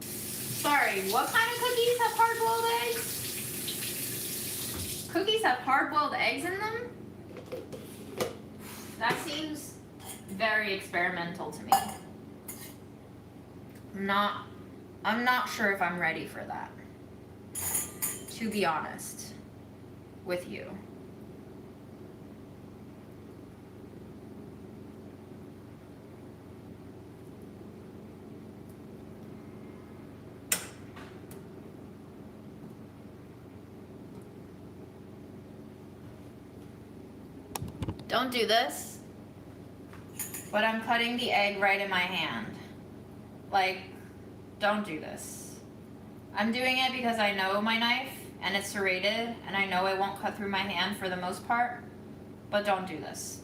Sorry, what kind of cookies have hard-boiled eggs? Cookies have hard-boiled eggs in them? That seems very experimental to me. I'm not sure if I'm ready for that, to be honest with you. Don't do this, but I'm cutting the egg right in my hand. Like, don't do this. I'm doing it because I know my knife and it's serrated and I know it won't cut through my hand for the most part, but don't do this.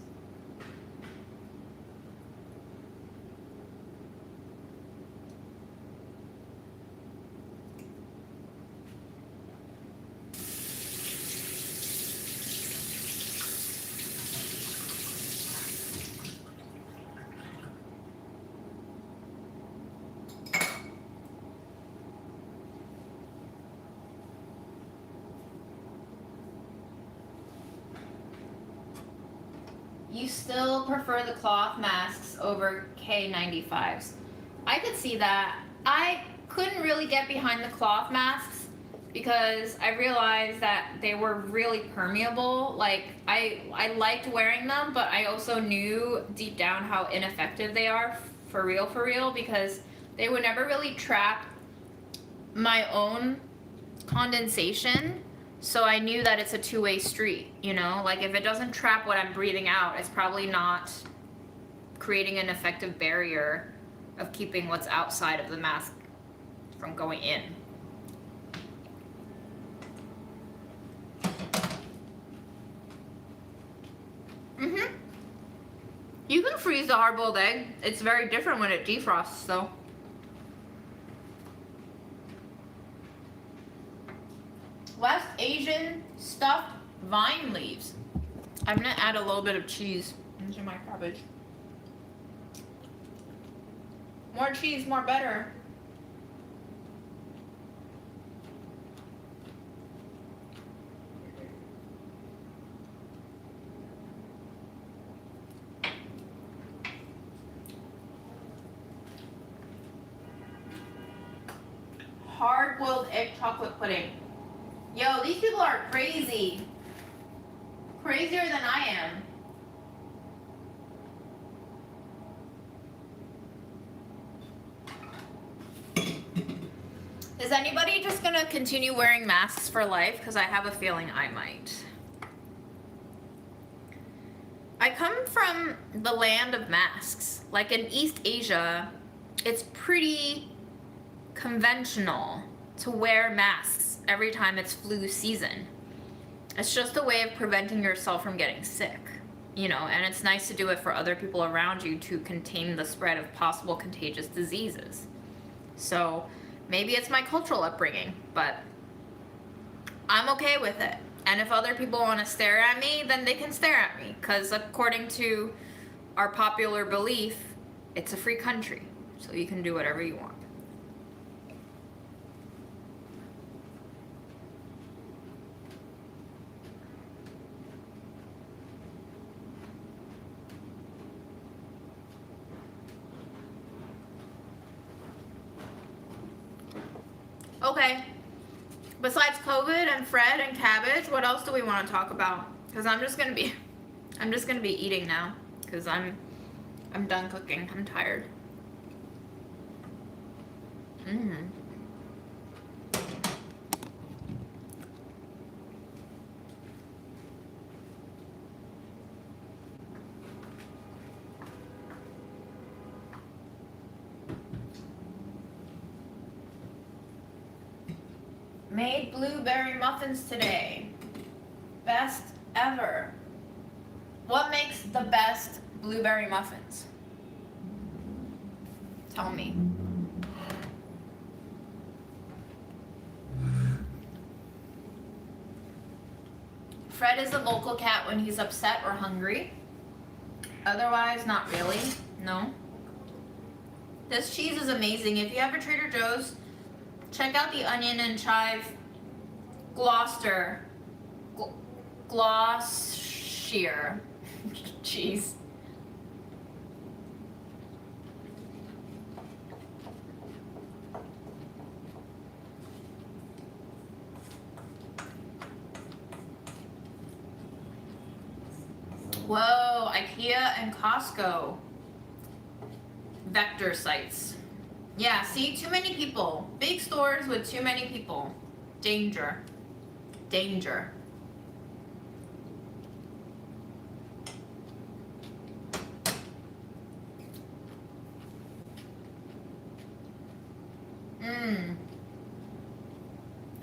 You still prefer the cloth masks over K95s. I could see that. I couldn't really get behind the cloth masks because I realized that they were really permeable. Like, I liked wearing them, but I also knew deep down how ineffective they are for real, because they would never really trap my own condensation. So I knew that it's a two-way street, you know? Like, if it doesn't trap what I'm breathing out, it's probably not creating an effective barrier of keeping what's outside of the mask from going in. Mm-hmm. You can freeze the hard-boiled egg. It's very different when it defrosts, though. West Asian stuffed vine leaves. I'm gonna add a little bit of cheese into my cabbage. More cheese, more better. Hard-boiled egg chocolate pudding. Yo, these people are crazy. Crazier than I am. Is anybody just gonna continue wearing masks for life? Because I have a feeling I might. I come from the land of masks. Like in East Asia, it's pretty conventional to wear masks every time it's flu season. It's just a way of preventing yourself from getting sick, you know, and it's nice to do it for other people around you to contain the spread of possible contagious diseases. So maybe it's my cultural upbringing, but I'm okay with it. And if other people want to stare at me, then they can stare at me, because according to our popular belief, it's a free country, so you can do whatever you want. Okay, besides COVID and Fred and cabbage, what else do we want to talk about? Because I'm just gonna be eating now, because I'm done cooking. I'm tired. Made blueberry muffins today. Best ever. What makes the best blueberry muffins? Tell me. Fred is a vocal cat when he's upset or hungry. Otherwise, not really. No. This cheese is amazing. If you have a Trader Joe's, check out the onion and chive Gloucester cheese. Whoa, IKEA and Costco. Vector sites. Yeah, see, too many people. Big stores with too many people. Danger. Danger.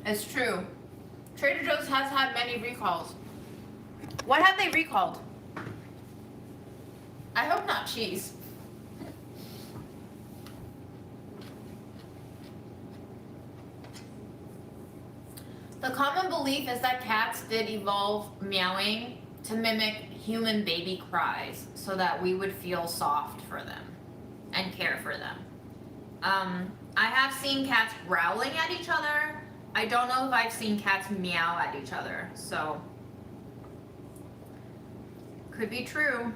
It's true. Trader Joe's has had many recalls. What have they recalled? I hope not cheese. The common belief is that cats did evolve meowing to mimic human baby cries so that we would feel soft for them and care for them. I have seen cats growling at each other. I don't know if I've seen cats meow at each other, so could be true.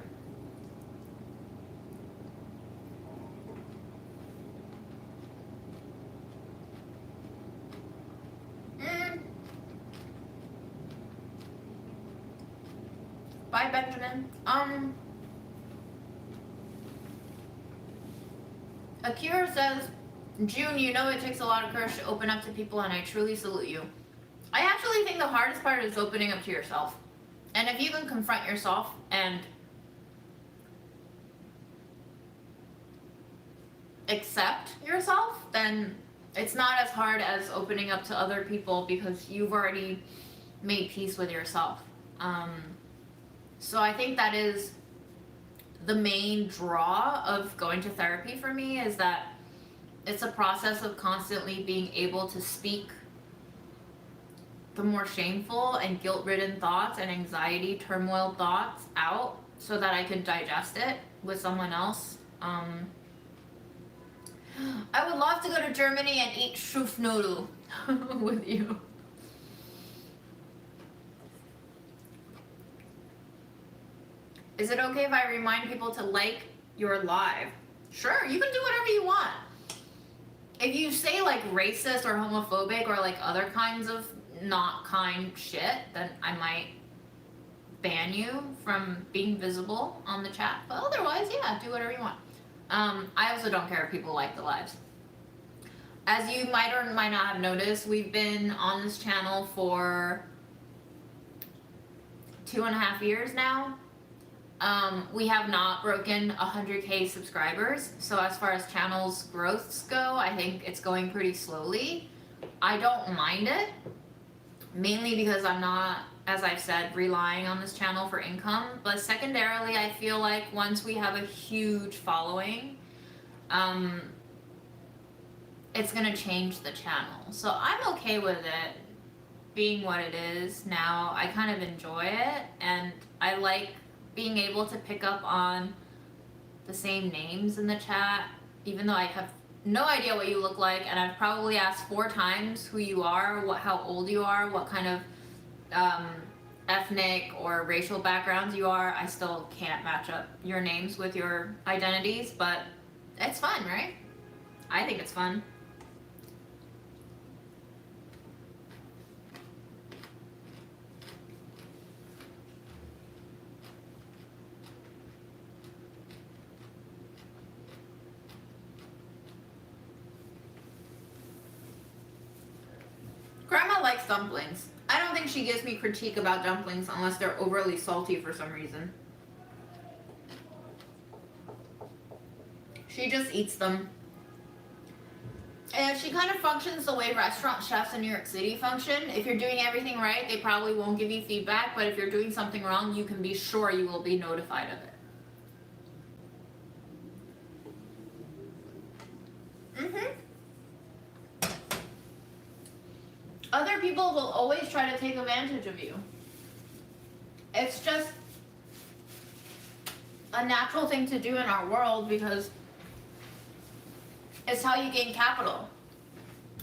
Bye, Benjamin. Akira says, June, you know it takes a lot of courage to open up to people, and I truly salute you. I actually think the hardest part is opening up to yourself. And if you can confront yourself and accept yourself, then it's not as hard as opening up to other people because you've already made peace with yourself. So I think that is the main draw of going to therapy for me, is that it's a process of constantly being able to speak the more shameful and guilt-ridden thoughts and anxiety, turmoil thoughts out so that I can digest it with someone else. I would love to go to Germany and eat Schufnudel with you. Is it okay if I remind people to like your live? Sure, you can do whatever you want. If you say like racist or homophobic or like other kinds of not kind shit, then I might ban you from being visible on the chat. But otherwise, yeah, do whatever you want. I also don't care if people like the lives. As you might or might not have noticed, we've been on this channel for 2.5 years now. We have not broken 100K subscribers, so as far as channel's growths go, I think it's going pretty slowly. I don't mind it, mainly because I'm not, as I've said, relying on this channel for income, but secondarily, I feel like once we have a huge following, it's gonna change the channel. So I'm okay with it being what it is now. I kind of enjoy it, and I like being able to pick up on the same names in the chat, even though I have no idea what you look like, and I've probably asked 4 times who you are, how old you are, what kind of ethnic or racial backgrounds you are. I still can't match up your names with your identities, but it's fun, right? I think it's fun. Grandma likes dumplings. I don't think she gives me critique about dumplings unless they're overly salty for some reason. She just eats them. And she kind of functions the way restaurant chefs in New York City function. If you're doing everything right, they probably won't give you feedback, but if you're doing something wrong, you can be sure you will be notified of it. Other people will always try to take advantage of you. It's just a natural thing to do in our world because it's how you gain capital.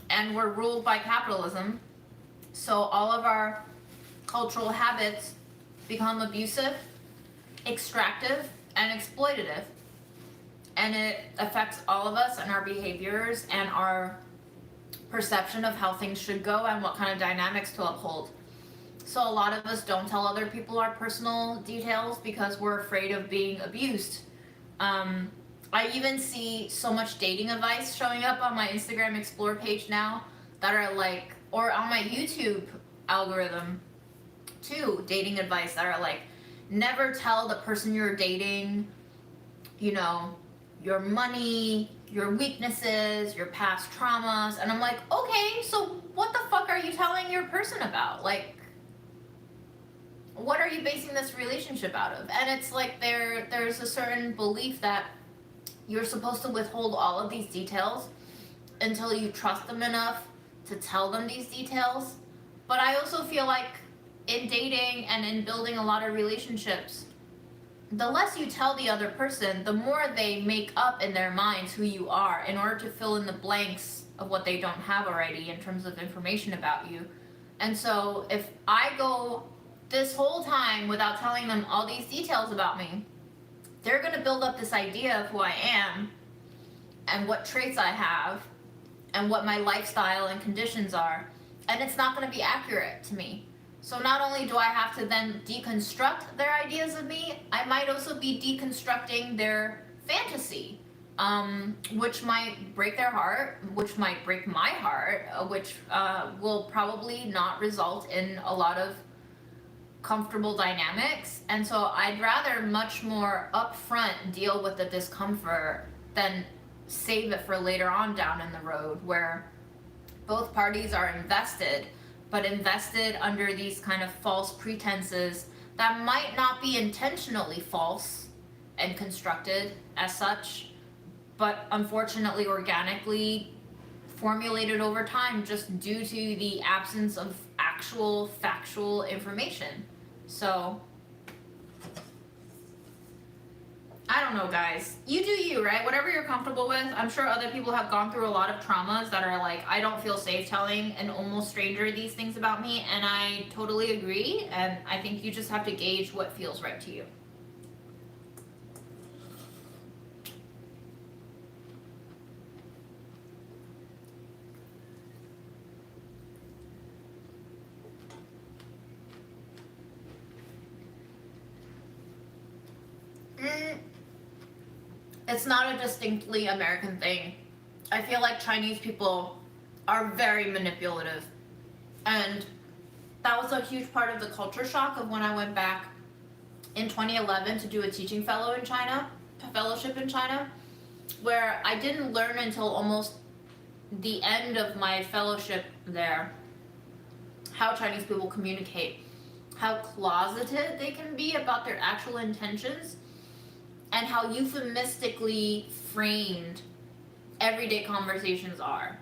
And we're ruled by capitalism. So all of our cultural habits become abusive, extractive, and exploitative. And it affects all of us and our behaviors and our perception of how things should go and what kind of dynamics to uphold. So a lot of us don't tell other people our personal details because we're afraid of being abused. I even see so much dating advice showing up on my Instagram Explore page now that are like, or on my YouTube algorithm too, dating advice that are like, never tell the person you're dating, you know, your money, your weaknesses, your past traumas. And I'm like, okay, so what the fuck are you telling your person about? Like, what are you basing this relationship out of? And it's like there's a certain belief that you're supposed to withhold all of these details until you trust them enough to tell them these details. But I also feel like in dating and in building a lot of relationships, the less you tell the other person, the more they make up in their minds who you are in order to fill in the blanks of what they don't have already in terms of information about you. And so if I go this whole time without telling them all these details about me, they're going to build up this idea of who I am and what traits I have and what my lifestyle and conditions are, and it's not going to be accurate to me. So not only do I have to then deconstruct their ideas of me, I might also be deconstructing their fantasy, which might break their heart, which might break my heart, which will probably not result in a lot of comfortable dynamics. And so I'd rather much more upfront deal with the discomfort than save it for later on down in the road where both parties are invested, but invested under these kind of false pretenses that might not be intentionally false and constructed as such, but unfortunately organically formulated over time just due to the absence of actual factual information. So I don't know, guys. You do you, right? Whatever you're comfortable with. I'm sure other people have gone through a lot of traumas that are like, I don't feel safe telling an almost stranger these things about me, and I totally agree, and I think you just have to gauge what feels right to you. It's not a distinctly American thing I feel like Chinese people are very manipulative. And that was a huge part of the culture shock of when I went back in 2011 to do a teaching fellowship in China, where I didn't learn until almost the end of my fellowship there how Chinese people communicate, how closeted they can be about their actual intentions, and how euphemistically framed everyday conversations are.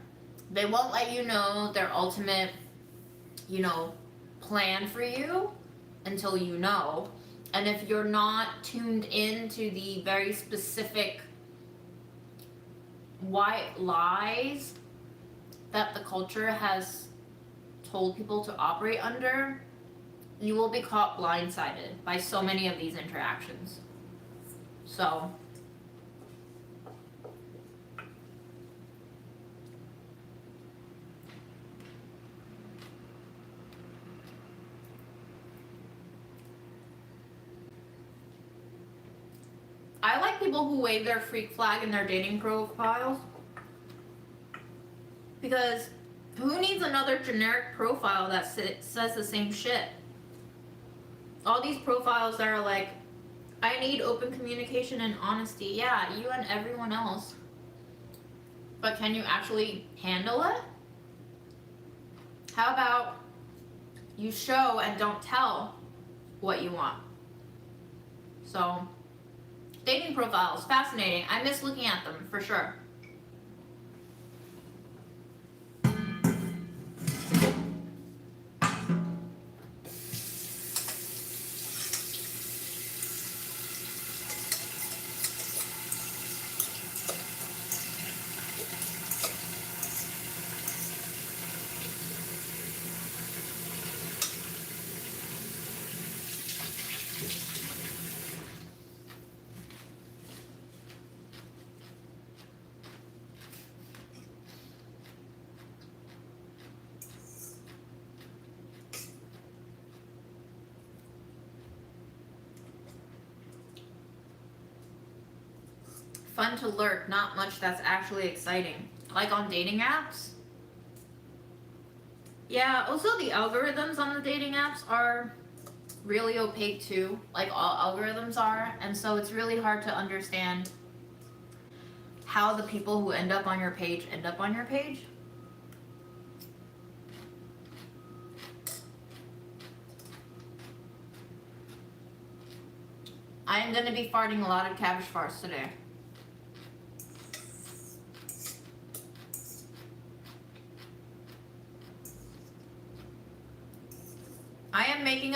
They won't let you know their ultimate, plan for you until you know. And if you're not tuned into the very specific white lies that the culture has told people to operate under, you will be caught blindsided by so many of these interactions. So, I like people who wave their freak flag in their dating profiles, because who needs another generic profile that says the same shit? All these profiles that are like, I need open communication and honesty. Yeah, you and everyone else. But can you actually handle it? How about you show and don't tell what you want? So, dating profiles, fascinating. I miss looking at them, for sure. Fun to lurk, not much that's actually exciting. Like on dating apps. Yeah, also the algorithms on the dating apps are really opaque too, like all algorithms are, and so it's really hard to understand how the people who end up on your page end up on your page. I am going to be farting a lot of cabbage farts today. I am making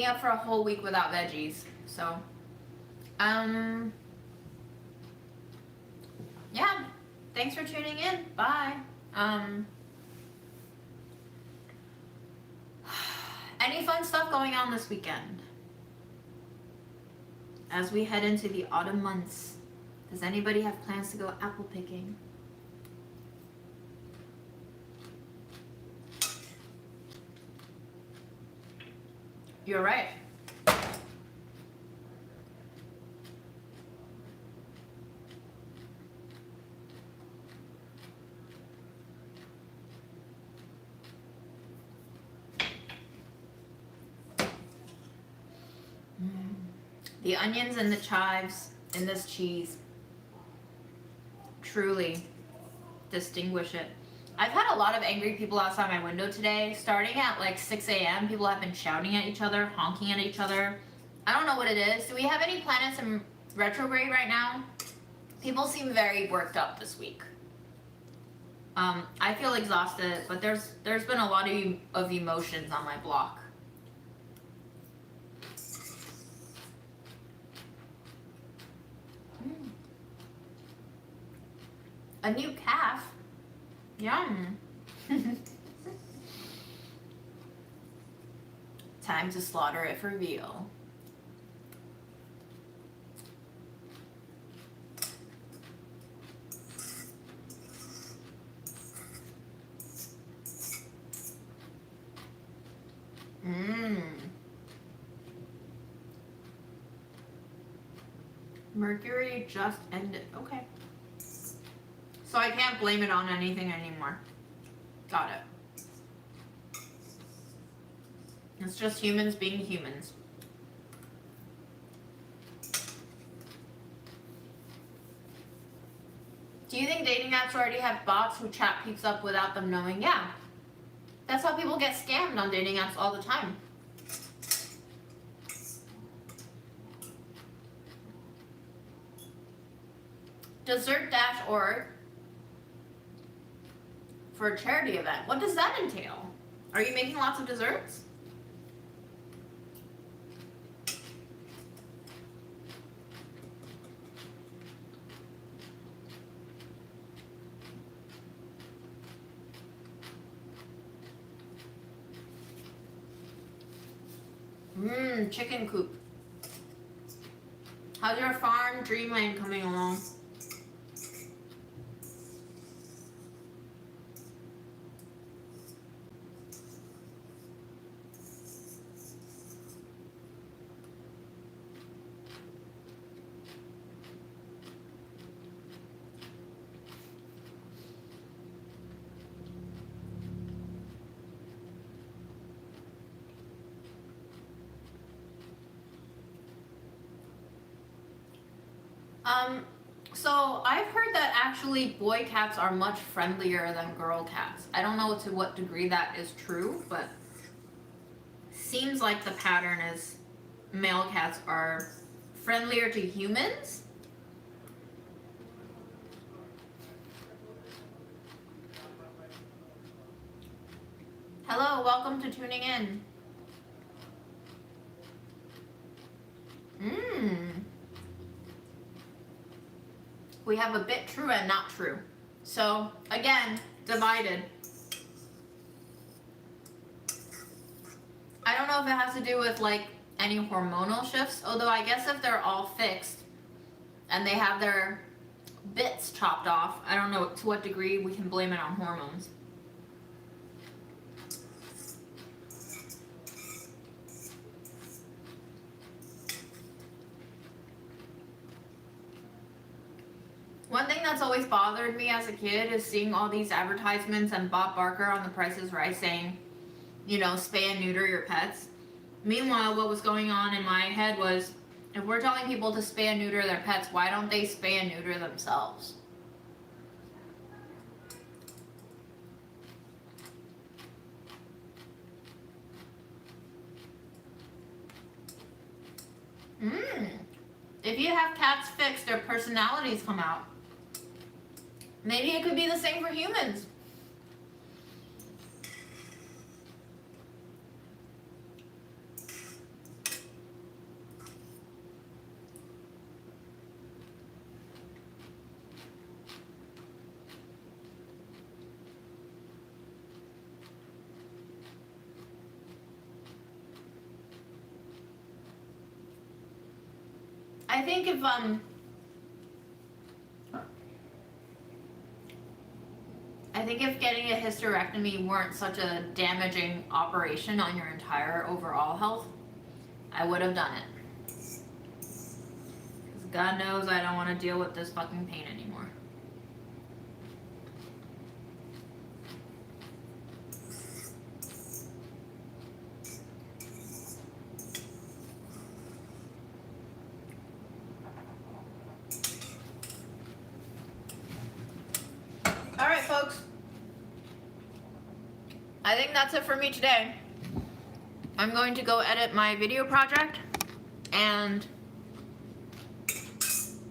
up for a whole week without veggies. So, yeah. Thanks for tuning in. Bye. Any fun stuff going on this weekend? As we head into the autumn months, does anybody have plans to go apple picking? You're right. The onions and the chives in this cheese truly distinguish it. I've had a lot of angry people outside my window today. Starting at like 6 a.m., people have been shouting at each other, honking at each other. I don't know what it is. Do we have any planets in retrograde right now? People seem very worked up this week. I feel exhausted, but there's been a lot of emotions on my block. A new calf? Yum. Time to slaughter it for veal. Mercury just ended. Okay. So I can't blame it on anything anymore. Got it. It's just humans being humans. Do you think dating apps already have bots who chat peeps up without them knowing? Yeah. That's how people get scammed on dating apps all the time. Dessert-org for a charity event. What does that entail? Are you making lots of desserts? Chicken coop. How's your farm dreamland coming along? So I've heard that actually boy cats are much friendlier than girl cats. I don't know to what degree that is true, but seems like the pattern is male cats are friendlier to humans. Hello, welcome to tuning in. We have a bit true and not true. So, again, divided. I don't know if it has to do with like any hormonal shifts, although I guess if they're all fixed and they have their bits chopped off, I don't know to what degree we can blame it on hormones. One thing that's always bothered me as a kid is seeing all these advertisements and Bob Barker on The Price is Right saying, you know, spay and neuter your pets. Meanwhile, what was going on in my head was, if we're telling people to spay and neuter their pets, why don't they spay and neuter themselves? If you have cats fixed, their personalities come out. Maybe it could be the same for humans. I think if getting a hysterectomy weren't such a damaging operation on your entire overall health, I would have done it. Because God knows I don't want to deal with this fucking pain anymore. Alright, folks. I think that's it for me today. I'm going to go edit my video project and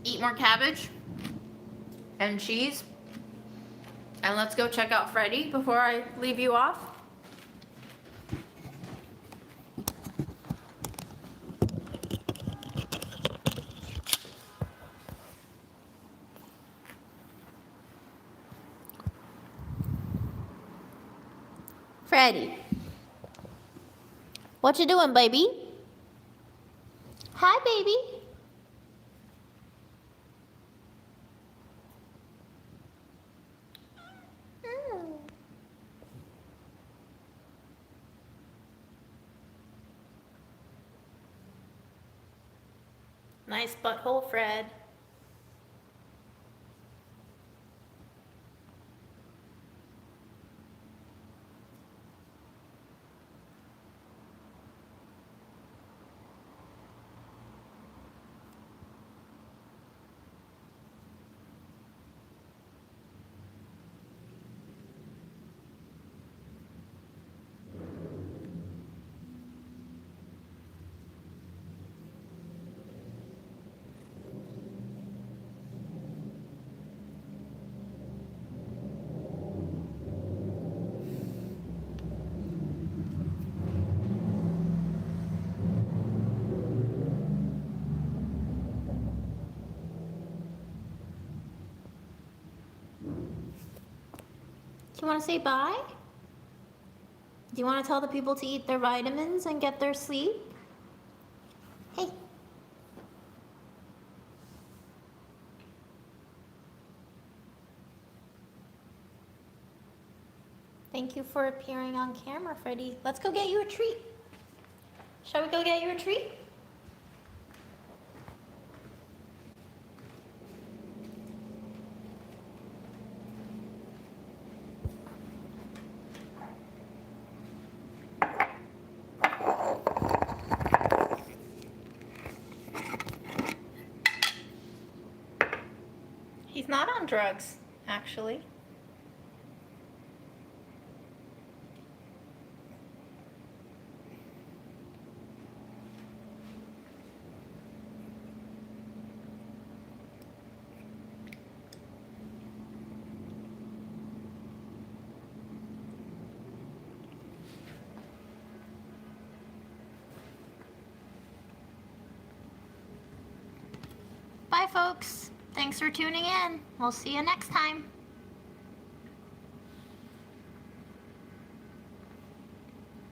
eat more cabbage and cheese. And let's go check out Freddy before I leave you off. Freddy. What you doing, baby? Hi, baby. Nice butthole, Fred. Do you want to say bye? Do you want to tell the people to eat their vitamins and get their sleep? Hey. Thank you for appearing on camera, Freddy. Let's go get you a treat. Shall we go get you a treat? He's not on drugs, actually. Bye, folks. Thanks for tuning in. We'll see you next time.